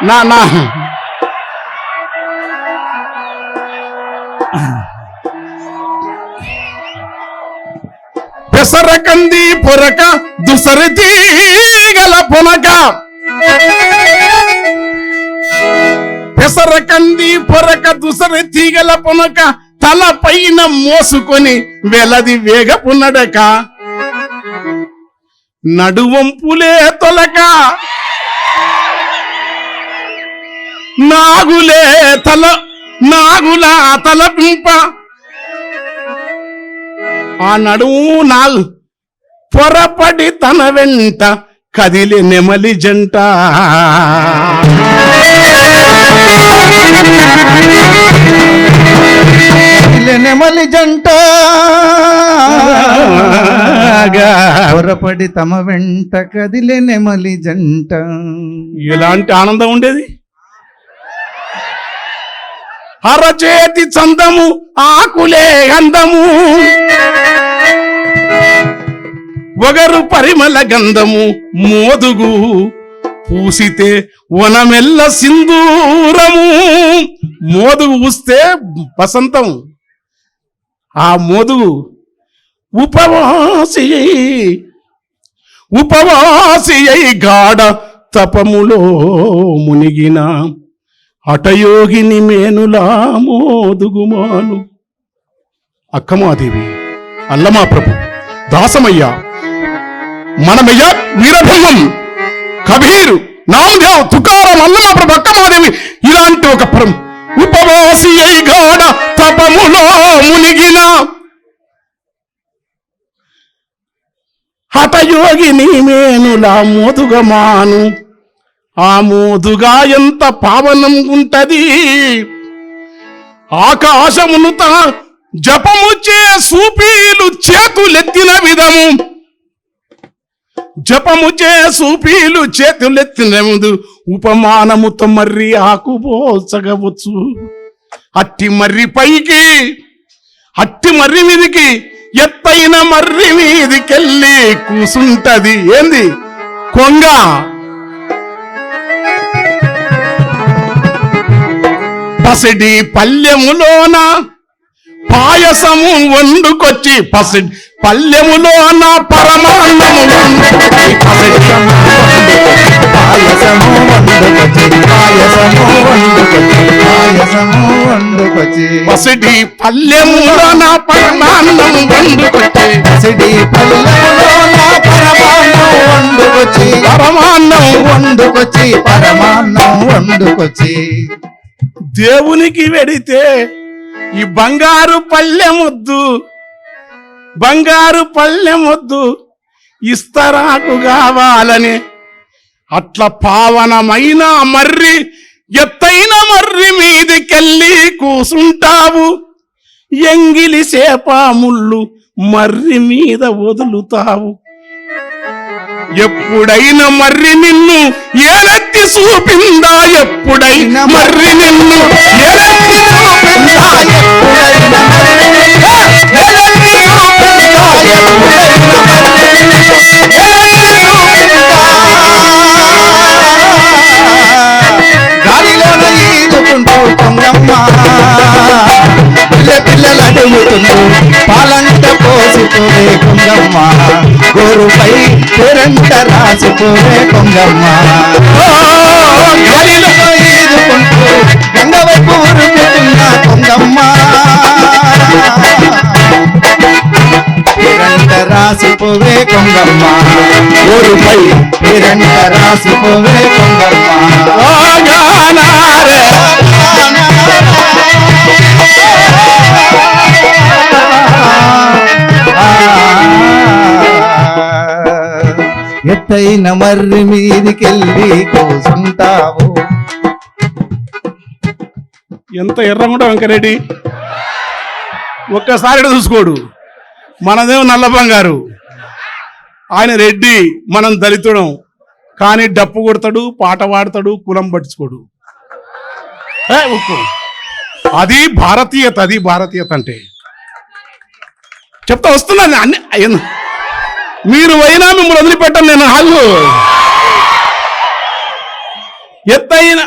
నా పెసరకంది పొరక దుసరి తీగల పొనక, పెసరకంది పొరక దుసరి తీగల పొనక, తల పైన మోసుకొని వెలది వేగపు నడక, నడువంపులే తొలక, నాగులా తలపింప, ఆ నడుము నాగు పొరపడి తన వెంట కదిలి నెమలి జంట. నెమలి జంట పొరపడి తమ వెంట కదిలే నెమలి జంట. ఎలాంటి ఆనందం ఉండేది! అరచేతి చందము ఆకులే గంధము, ఒగరు పరిమళ గంధము మోదుగు పూసితే వనమెల్ల సింధూరము. మోదుగు ఊస్తే వసంతం. ఆ మోదుగు ఉపవాసి అయి గాఢ తపములో మునిగిన హఠయోగిని మేనులా మోదుగుమాను. అక్కమాదేవి, అల్లమా ప్రభు, దాసమయ్య, మనమయ్య, వీరభంగం, కబీర్, నామదేవ్, తుకారం, అల్లమా ప్రభు, అక్కమాదేవి ఇలాంటి ఒక ఉపవాసి అయి గాఢ తపములో మునిగిన హఠయోగిని మేనులా మోదుగమాను. ఆ మోదుగా ఎంత పావనం ఉంటది. ఆకాశమును జపము చే సూపీలు చేతులెత్తిన విధము. జపము చే సూపీలు చేతులెత్తిన విధము ఉపమానముతో మర్రి ఆకుపోల్చగవచ్చు. అట్టి మర్రి పైకి, అట్టి మర్రి మీదికి, ఎత్తైన మర్రి మీదికెళ్ళి కూసుంటది. ఏంది? కొంగ. పసిడి పల్లెములోన పాయసము వండుకొచ్చి, పసిడి పల్లెములోన పరమాన్నము వండుకొచ్చి, పసిడి పల్లెములోన పరమాన్నం వండుకొచ్చి, పరమాన్నం వండుకొచ్చి దేవునికి వెడితే ఈ బంగారు పల్లెమొద్దు, బంగారు పల్లెమొద్దు, ఇస్తరాకు కావాలని అట్లా పావనమైన మర్రి, ఎత్తైన మర్రి మీదికెళ్ళి కూసుంటావు. ఎంగిలి చేపాముళ్ళు మర్రి మీద వదులుతావు. ఎప్పుడైనా మర్రి నిన్ను ఏలెత్తి చూపిందా? ఎప్పుడైనా మర్రి నిన్ను ఏలెత్తి చూపిందా? గాలిలోన ఈదుకుంటూ కొంగమ్మ పిల్లలు అడుగుతుంటూ పాలంట పోసిపోవే కొంగమ్మ. గోరుపై పేరంట రాసిపోవే కొంగమ్మ. గాలిలో ఈదుకుంటూ గంగ వైపు ఉరుకుతున్న కొంగమ్మ. పేరంట రాసిపోవే కొంగమ్మ. గోరుపై పేరంట రాసిపోవే కొంగమ్మ. ఎత్తైన మర్రి మీదికెళ్ళి కూసుంటావు. ఎంత ఎర్రగుంటా వెంకరెడ్డి, ఒక్కసారి చూసుకోడు. మనదేమో నల్ల బంగారు, ఆయన రెడ్డి, మనం దళితుడం. కానీ డప్పు కొడతాడు, పాట పాడతాడు, కులం పట్టించుకోడు. అది భారతీయత, అది భారతీయత అంటే. చెప్తా వస్తున్నాను అన్ని. మీరు అయినా మిమ్మల్ని వదిలిపెట్టాను నేను. హాలు ఎత్తైన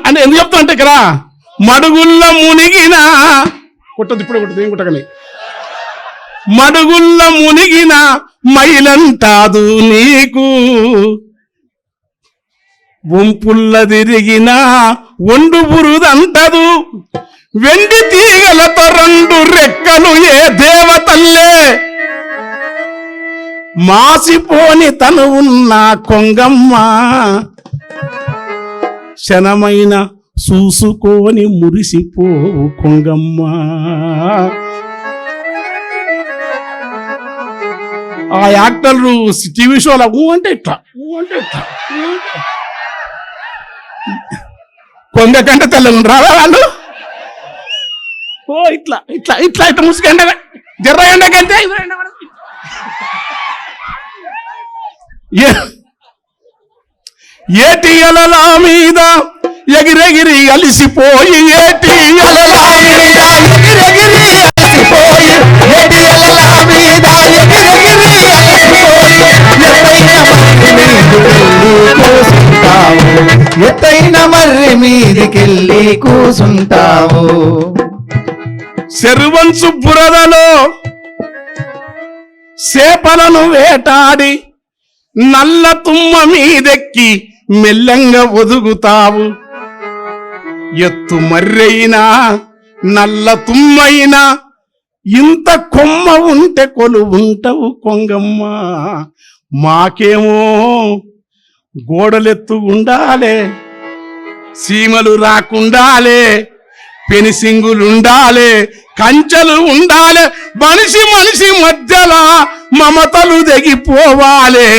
అని ఎందుకు చెప్తా అంటే ఇక్కడ మడుగుల్ల మునిగిన కొట్టదు, ఇప్పుడు కొట్టదు, ఏం కొట్టకని. మడుగుల్ల మునిగిన మైలంటాదు నీకు, వంపుల్ల తిరిగిన ఒండు బురుదంటదు. వెండి తీగలతో రెండు రెక్కలు ఏ దేవతల్లే, మాసిపోని తను ఉన్న కొంగమ్మ. క్షణమైన చూసుకొని మురిసిపోవు కొంగమ్మ. ఆ యాక్టర్లు టీవీ షోలో అంటే ఇట్లా, అంటే ఇట్లా, కొంగ కంటే తెల్లగా రావా వాళ్ళు. ఓ ఇట్లా ఇట్లా ఇట్లా ఇట్లా ముసుకెండ జర్ర ఎండకంటే ఏటి అలల మీద ఎగిరెగిరి అలిసిపోయి, ఏటి అలల మీద ఎగిరెగిరి అలిసిపోయి, ఏటి అలల మీద ఎగిరెగిరి అలిసిపోయి, ఎత్తైన ఎత్తైన మర్రి మీదికెళ్ళి కూసుంటావు. చెరువంచు బురదలో చేపలను వేటాడి నల్ల తుమ్మ మీదెక్కి మెల్లంగా ఒదుగుతావు. ఎత్తు మర్రైనా నల్ల తుమ్మైనా ఇంత కొమ్మ ఉంటే కొలువుంటావు కొంగమ్మ. మాకేమో గోడలెత్తు ఉండాలే, సీమలు రాకుండాలే, పెనిసింగులుండాలే, కంచెలు ఉండాలే, మనిషి మనిషి మధ్యలో మమతలు తెగిపోవాలే.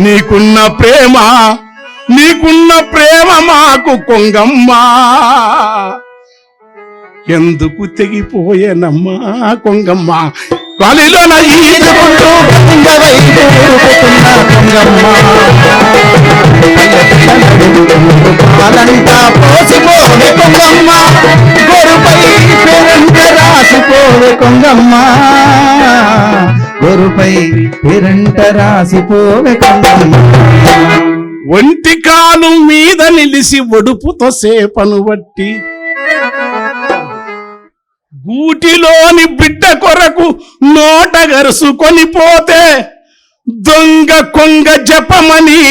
నీకున్న ప్రేమ మాకు కొంగమ్మ ఎందుకు తెగిపోయేనమ్మా కొంగమ్మ. గాలిలోన ఈదుకుంటూ పాలంతా పోసిపోవే కొంగమ్మ, గొరుపై పేరంట రాసిపోవే కొంగమ్మ, గొరుపై పేరంట రాసిపోవే కొంగమ్మ. ఒంటి కాలు మీద నిలిసి ఒడుపుతో సేపను బట్టి గూటిలోని బిడ్డ కొరకు నోట గరుసుకొని పోతే దొంగ కొంగ జపమని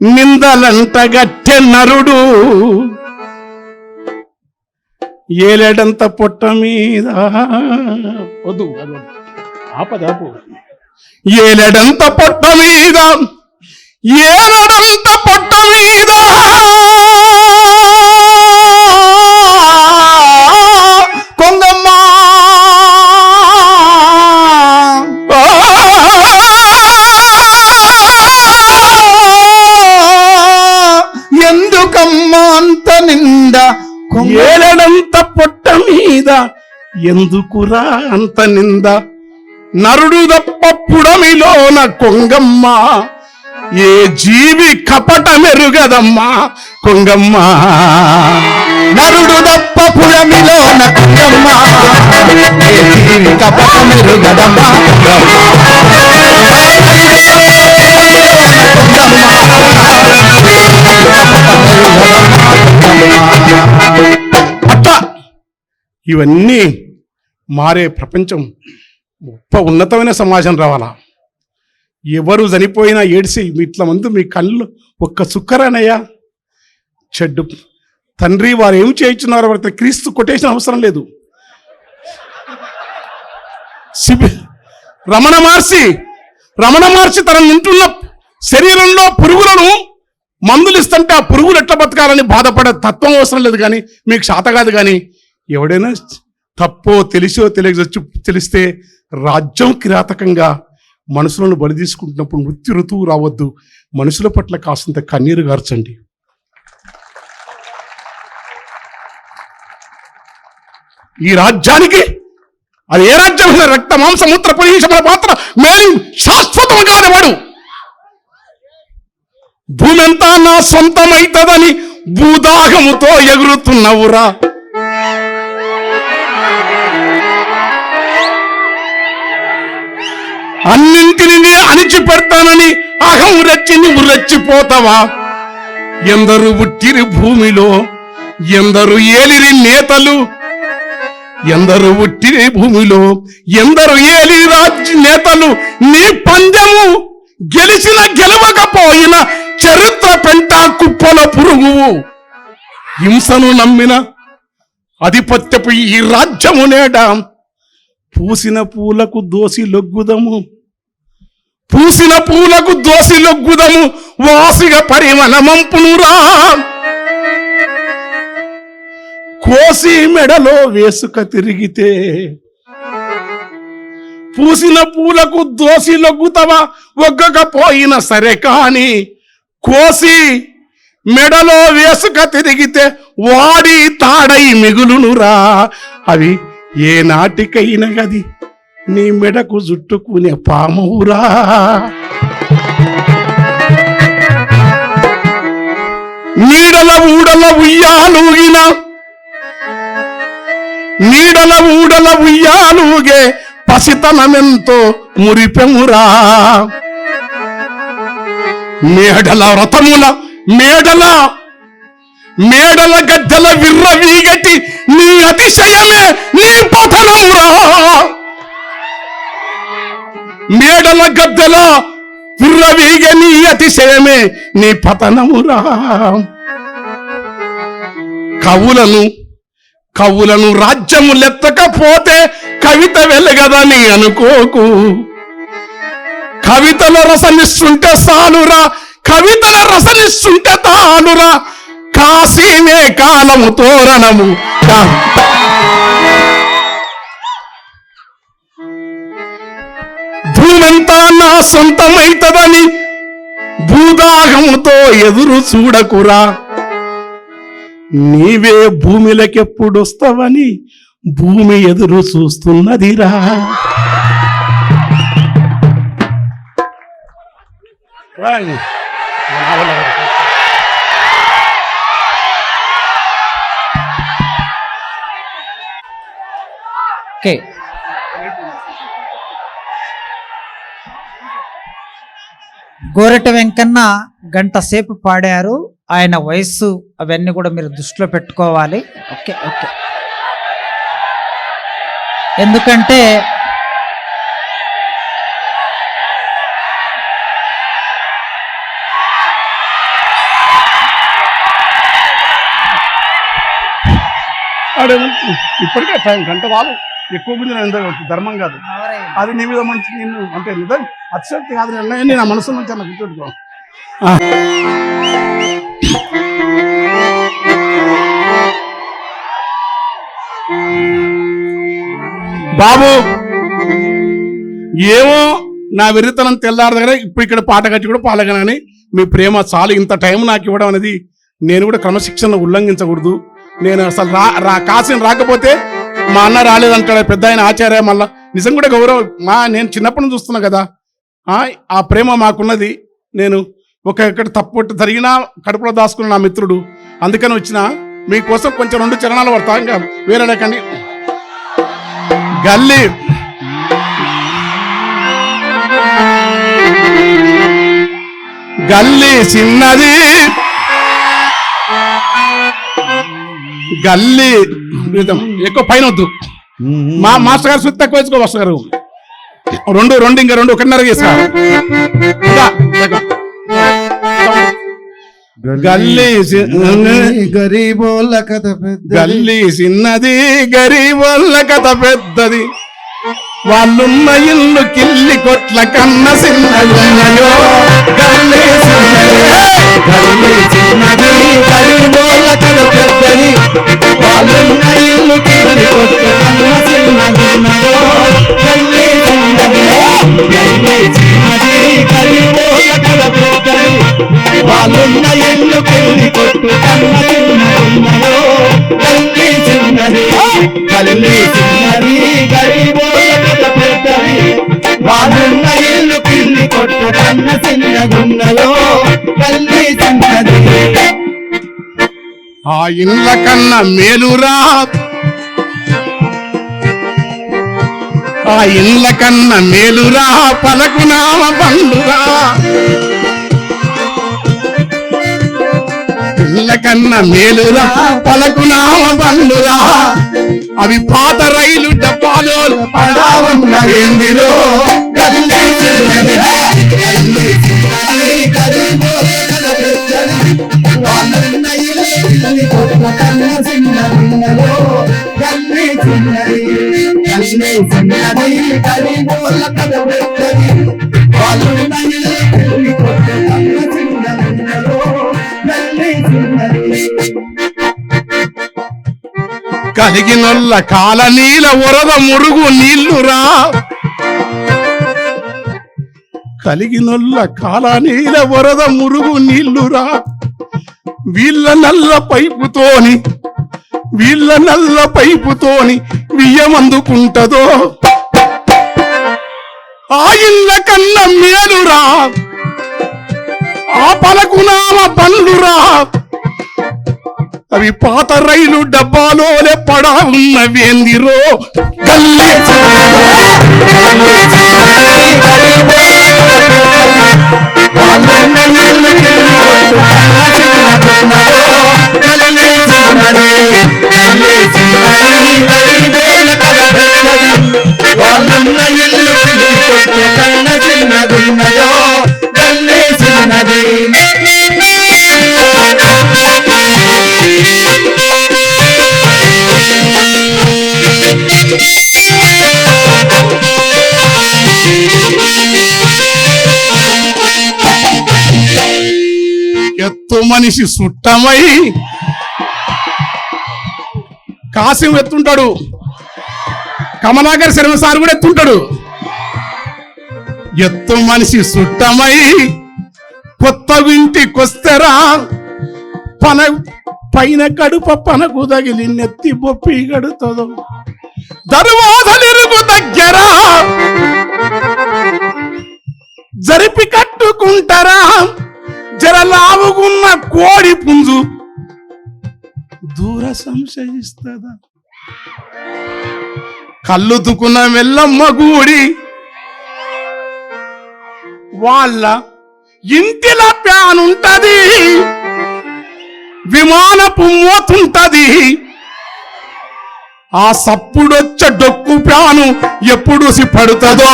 నిందలంటగట్టె నరుడు. ఏలేడంత పొట్ట మీద ఏలేడంత పొట్ట మీద ఏలడంత పొట్ట మీద కొంగమ్మ ఎందుకమ్మ అంత నిందా, ఏలడంత పొట్ట మీద ఎందుకురా అంత నింద. నరుడు దప్ప పుడమిలోన కొంగమ్మ, ఏ జీవి కపట మెరుగదమ్మా కొంగమ్మ. నరుడు దప్ప పుడమిలోన కొంగమ్మ, ఏ జీవి కపట మెరుగదమ్మా అట్లా ఇవన్నీ మారే ప్రపంచం, గొప్ప ఉన్నతమైన సమాజం రావాలా. ఎవరు చనిపోయినా ఏడిసి ఇట్ల మంది మీ కళ్ళు ఒక్క చుక్కరానయ్యా. చెడ్డు తండ్రి వారు ఏం చేయించున్నారో వారి క్రీస్తు కొటేషన్ అవసరం లేదు. రమణ మహర్షి తన నింటున్న శరీరంలో పురుగులను మందులు ఇస్తుంటే ఆ పురుగులు ఎట్లా బతకాలని బాధపడే తత్వం అవసరం లేదు. కానీ మీకు శాత కాదు. కానీ ఎవడైనా తప్పో తెలిసో తెలిస్తే రాజ్యం కిరాతకంగా మనుషులను బలి తీసుకుంటున్నప్పుడు మృత్యు ఋతువు రావద్దు. మనుషుల పట్ల కాస్తంత కన్నీరు గార్చండి. ఈ రాజ్యానికి అది ఏ రాజ్యమైన రక్త మాంస మూత్ర పరిశమల పాత్ర మేలు శాశ్వతం కానివాడు. భూమి అంతా నా సొంతమైతదని భూదాహముతో ఎగురుతున్నవురా. అన్నింటిని అణిచిపెడతానని అహం రెచ్చి నువ్వు రెచ్చిపోతావా? ఎందరు పుట్టిరి భూమిలో, ఎందరు ఏలిరి నేతలు, ఎందరు పుట్టిరి భూమిలో, ఎందరు ఏలి రాజ్య నేతలు. నీ పందెము గెలిచిన గెలవకపోయిన చరిత్ర పెంట కుప్పల పురుగువు. హింసను నమ్మిన ఆధిపత్యపు ఈ రాజ్యము నేడా పూసిన పూలకు దోసి లొగ్గుదము, పూసిన పూలకు దోసి లొగ్గుదము, వాసిగా పరిమళమంపునురా. కోసి మెడలో వేసుక తిరిగితే పూసిన పూలకు దోసి లొగ్గుతవా? ఒగ్గకపోయిన సరే కాని కోసి మెడలో వేసుక తిరిగితే వాడి తాడై మిగులునురా. అవి ఏ నాటికైనా గది నీ మెడకు జుట్టుకునే పామవురా. నీడల ఊడల ఉయ్యాలూగిన, నీడల ఊడల ఉయ్యాలూగే పసితనమెంతో మురిపెమురా. మేడల వ్రతముల మేడల గద్దెల విర్రవీగటి నీ అతిశయమే నీ పతనమురా. మేడల గద్దెల విర్రవీగ నీ అతిశయమే నీ పతనమురా. కవులను రాజ్యము లెత్తకపోతే కవిత వెలగదని అనుకోకు. కవితల రసనిస్తుంటే సాలురా, కవితల రసనిస్తుంటే తానురా. కాశీనే కాలము తోరణము. భూమంతా నా సొంతమైతదని భూదాహముతో ఎదురు చూడకురా. నీవే భూమిలకెప్పుడొస్తావని భూమి ఎదురు చూస్తున్నదిరా. ఓకే, గోరట వెంకన్న గంట సేపు పాడారు. ఆయన వయస్సు అవన్నీ కూడా మీరు దృష్టిలో పెట్టుకోవాలి. ఓకే ఓకే, ఎందుకంటే ఇప్పటికే టైం గంట వాళ్ళు ఎక్కువ మంది ధర్మం కాదు అది. నీ మీద మంచి నిన్ను అంటే నిజం అతిశక్తి కాదు నిర్ణయాన్ని నా మనసు నుంచి అన్న గుర్తుపెట్టుకో. బాబు ఏమో నా వెర్రితనం తెల్లారి దగ్గర ఇప్పుడు ఇక్కడ పాట కట్టి కూడా పాలగనని మీ ప్రేమ చాలు. ఇంత టైం నాకు ఇవ్వడం అనేది నేను కూడా క్రమశిక్షణ ఉల్లంఘించకూడదు. నేను అసలు కాశీని రాకపోతే మా అన్న రాలేదంటాడు పెద్ద ఆయన ఆచార్య. మళ్ళా నిజం కూడా గౌరవం నేను చిన్నప్పటి నుంచి చూస్తున్నా కదా, ఆ ప్రేమ మాకున్నది. నేను ఇక్కడ తప్పు జరిగినా కడుపులో దాచుకున్న నా మిత్రుడు, అందుకని వచ్చిన మీకోసం కొంచెం 2 చరణాలు పడతా. ఇంకా వేరే రకండి. గల్లీ చిన్నది గల్లీ ఎక్కువ పైన వద్దు. మా మాస్టర్ గారు సుత్తి తక్కువ వేసుకో. మాస్టర్ గారు 2 ఇంకా 2 1.5 చేస్తా. గల్లీ గరీబోళ్ళ కథ పెద్ద, గల్లీ చిన్నది గరీబోళ్ళ కథ పెద్దది. వాళ్ళున్న ఇల్లు కిల్లి కొట్ల కన్న చిన్నయ్యో. గల్లీ చిన్నది గరీబోళ్ళ కథ పెద్దది. వాళ్ళున్న ఇల్లు కిల్లి కొట్ల కన్న చిన్నయ్యో. గల్లీ చిన్నది గరీబోళ్ళ కథ పెద్దది. వాళ్ళున్న ఇల్లు కిల్లి కొట్టు కన్న చిన్నయ్యో. గల్లీ చిన్నది గరీబోళ్ళ కథ పెద్దది. వాళ్ళున్న ఇల్లు కిల్లి కొట్టు కన్న చిన్నగున్నలో. గల్లీ చిన్నది ఆ ఇళ్ళ కన్నా మేలురా, ఆ ఇళ్ళ కన్నా మేలురా పలకునామ బండురా. ఇళ్ళ కన్నా మేలురా పలకునామ బండురా. అవి పాత రైలు డబ్బాలో పడావన్న ఏందిరో. గల్లీ చిన్నది వాళ్ళున్న ఇల్లు కిల్లి కొట్టు కన్న చిన్నగున్నలో. గల్లీ చిన్నది గరీబోళ్ళ కథ పెద్దది. వాళ్ళున్న ఇల్లు కిల్లి కొట్టు కన్న చిన్నగున్నలో. గల్లీ చిన్నది కలిగినొల్ల కాల నీల వరద మురుగు నీళ్లురా. కలిగినొల్ల కాల నీల వరద మురుగు నీళ్లురా. వీళ్ళ నల్ల పైపుతోని వియ్యమందుకుంటదో. ఆ ఇళ్ళ కన్న మేలురా ఆ పలకునామ బండ్లురా. అవి పాత రైలు డబ్బాలోనే పడా ఉన్నవేందిరో. గల్లీ చిన్నది మనిషి సుట్టమై కాసిం ఎత్తుంటాడు, కమలాకర్ శర్మ సార్ కూడా ఎత్తుంటాడు. ఎత్తు మనిషి సుట్టమై కొత్త వింటికొస్తరా పైన కడుప పనకు తగిలి నెత్తి బొప్పి గడుతుందో దర్వాజలిరుగు దగ్గర జరిపి కట్టుకుంటారా జరలావుకున్న కోడి పుంజు దూర సంశయిస్తుందా కళ్ళుతుకున్న మెల్లమ్మ గూడి వాళ్ళ ఇంటిల ప్యానుంటది విమానపు మోతుంటది ఆ సప్పుడొచ్చ డొక్కు ప్యాను ఎప్పుడు పడుతుందో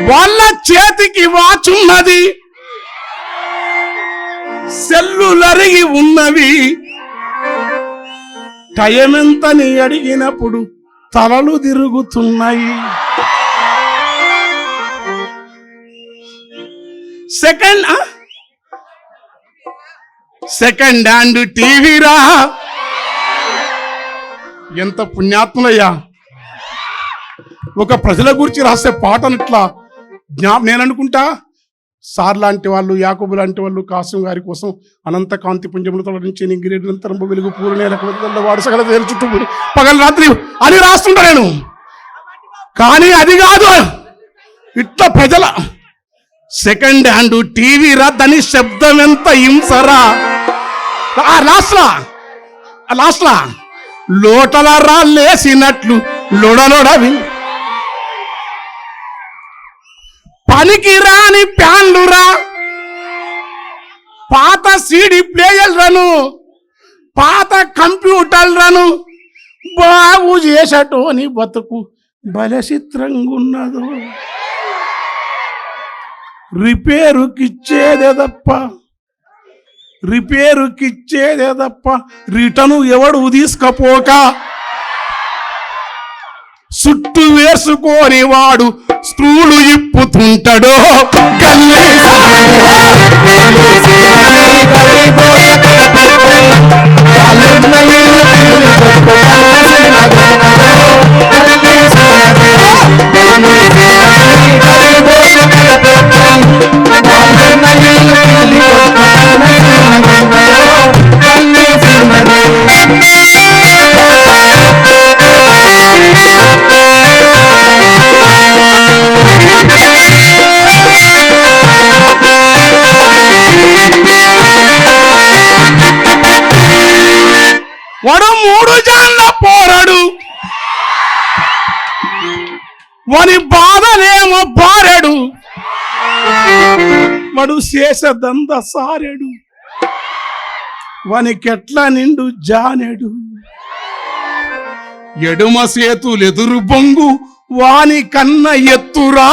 వాళ్ళ చేతికి వాచున్నది సెల్లులరిగి ఉన్నవి టైం ఎంతని అడిగినప్పుడు తలలు తిరుగుతున్నాయి. సెకండ్ హ్యాండ్ టీవీరా ఎంత పుణ్యాత్ములయ్యా. ఒక ప్రజల గురించి రాసే పాటను ఇట్లా నేను అనుకుంటా సార్ లాంటి వాళ్ళు, యాకూబు లాంటి వాళ్ళు కాసిం గారి కోసం అనంత కాంతి పుంజములతో నుంచి నింగిరేనంతరం వెలుగు పూర్ణ వాడు సగల చుట్టూ పగలు రాత్రి అని రాస్తుంటా నేను. కానీ అది కాదు, ఇట్లా ప్రజల సెకండ్ హ్యాండ్ టీవీ రా, దాని శబ్దం ఎంత హింసరా. లాస్ట్లా లోటల రాలేసినట్లు లొడలొడవి పనికి రాని ప్యాన్లురా, పాత సీడీ ప్లేయర్లను, పాత కంప్యూటర్లను బాగు చేసటోని బతుకు బలచిత్రంగున్నదో. రిపేరుకిచ్చేదే తప్ప రిటర్ను ఎవడు తీసుకపోక చుట్టు వేసుకోని వాడు స్క్రూలు ఇప్పుతుంటాడో. వాడు 3 జాన్ల పోరడు, వాని బాధనేమో బారెడు, వాడు శేషదంద సారెడు, వానికెట్ల నిండు జానెడు. ఎడుమ సేతులెదురు బొంగు వాని కన్న ఎత్తురా,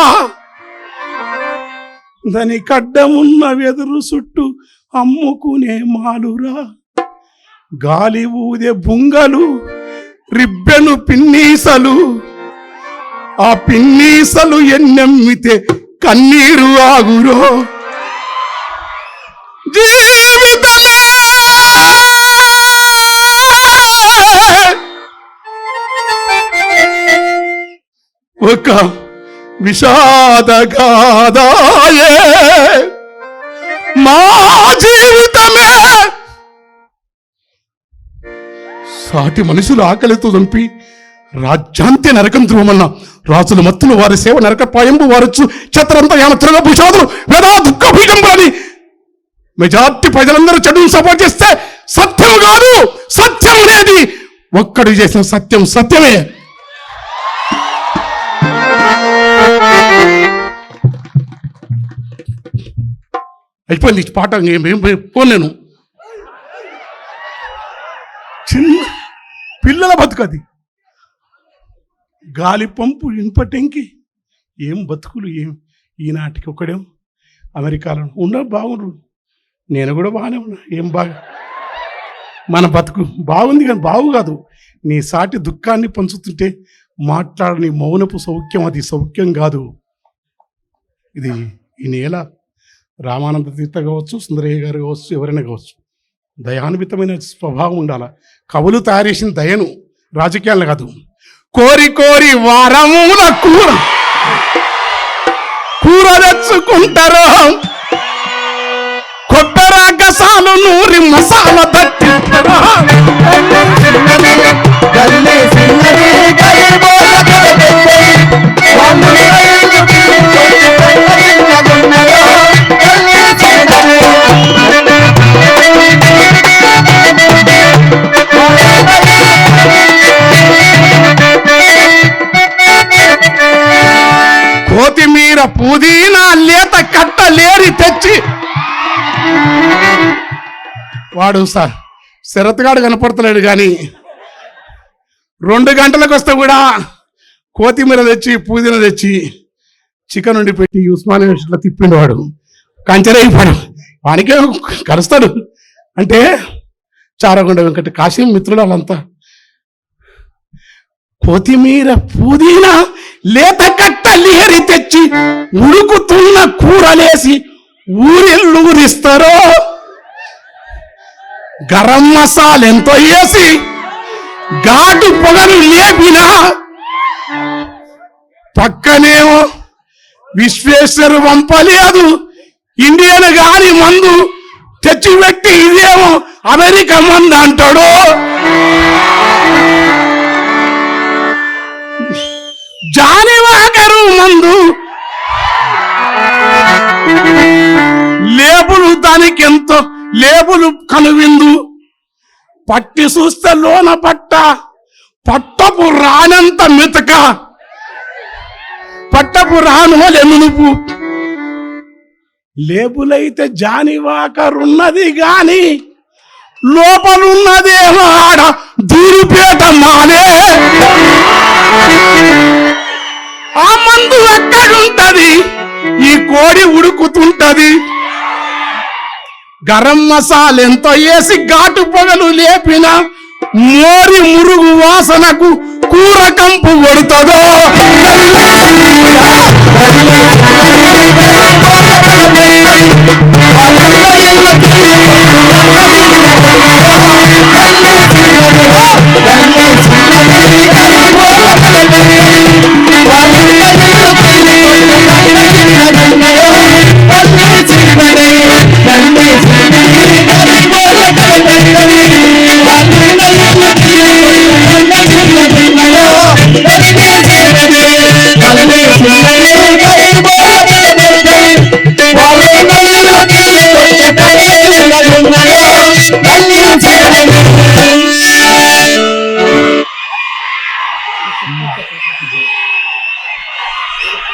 దాని కడ్డమున్న వెదురు చుట్టూ అమ్ముకునే మాలురా. గాలి ఊదే బుంగలు రిబ్బెను పిన్నీసలు, ఆ పిన్నీసలు ఎన్నెమ్మితే కన్నీరు ఆగురో. జీవితమే ఒక విషాదగాదాయే, మా జీవితమే సాటి మనుషులు ఆకలితో చంపి రాజ్యాంత్య నరకం ధ్రువమన్న రాజుల మత్తులు వారి సేవ నరక పాయంబు వారొచ్చు ఛత్రంత యాన తిరగ భుషాదులు వేదా దుఃఖ భీజంబులని. మెజార్టీ ప్రజలందరూ చెడును సపోర్ట్ చేస్తే సత్యం కాదు, సత్యం అనేది ఒక్కడు చేసిన సత్యం సత్యమే. అయిపోయింది పాట, పోను నేను. చిన్న పిల్లల బతుకది, గాలి పంపు ఇనుపటెంకి ఏం బతుకులు ఏం ఈనాటికి ఒకడేం అమెరికాలో ఉన్న బాగుండ్రు, నేను కూడా బాగానే ఉన్నా, ఏం బాగా మన బతుకు బాగుంది కానీ బాగు కాదు. నీ సాటి దుఃఖాన్ని పంచుతుంటే మాట్లాడని మౌనపు సౌఖ్యం, అది సౌఖ్యం కాదు. ఇది ఈ నేల రామానంద తీర్థ కావచ్చు, సుందరయ్య గారు కావచ్చు, ఎవరైనా కావచ్చు, దయాన్వితమైన స్వభావం ఉండాలి. కవులు తయారు చేసిన దయను, రాజకీయాలు కాదు. కోరి కోరి వారముల కూర కూర తెచ్చుకుంటారు, కొబ్బరి గసాలు నూరి మసాలా తట్టిస్తారు. కొత్తిమీర పుదీనా లేత కట్టలేరి తెచ్చి, వాడు శరత్గాడు కనపడతలేడు కానీ 2 గంటలకు వస్తే కూడా కొత్తిమీర తెచ్చి పుదీనా తెచ్చి చికెన్ వండి పెట్టి ఉస్మానియా యూనివర్సిటీలో తిప్పిండు. వాడు కంచెరైపోయాడు, వానికే కలుస్తాడు. అంటే చారగొండ వెంకట కాశీ మిత్రులు వాళ్ళంతా కొత్తిమీర పుదీనా లేత కట్టలేరి తెచ్చి ఉడుకుతున్న కూరలేసి ఊరిస్తారు. గరం మసాలా ఎంతో వేసి ఘాటు పొగలు లేపినా పక్కనేమో విశ్వేశ్వరు పంపలేదు ఇండియన్ గారి మందు తెచ్చిపెట్టి ఇదేమో అమెరికా మందు అంటాడు. జానివాకరు మందు లేబులు, దానికి ఎంతో లేబులు కనువిందు. పట్టి చూస్తే లోన పట్టపు రానంత మెతక, పట్టపు రాను ఎనుపు. లేబులైతే జానివాకరున్నది గాని లోపలున్నదేమో ఆడ దూరుపేట మానే. ఆ మందు ఎక్కడుంటది, ఈ కోడి ఉడుకుతుంటది. గరం మసాలా ఎంతో వేసి ఘాటు పొగలు లేపిన మోరి మురుగు వాసనకు కూర కంపు కొడుతుందో.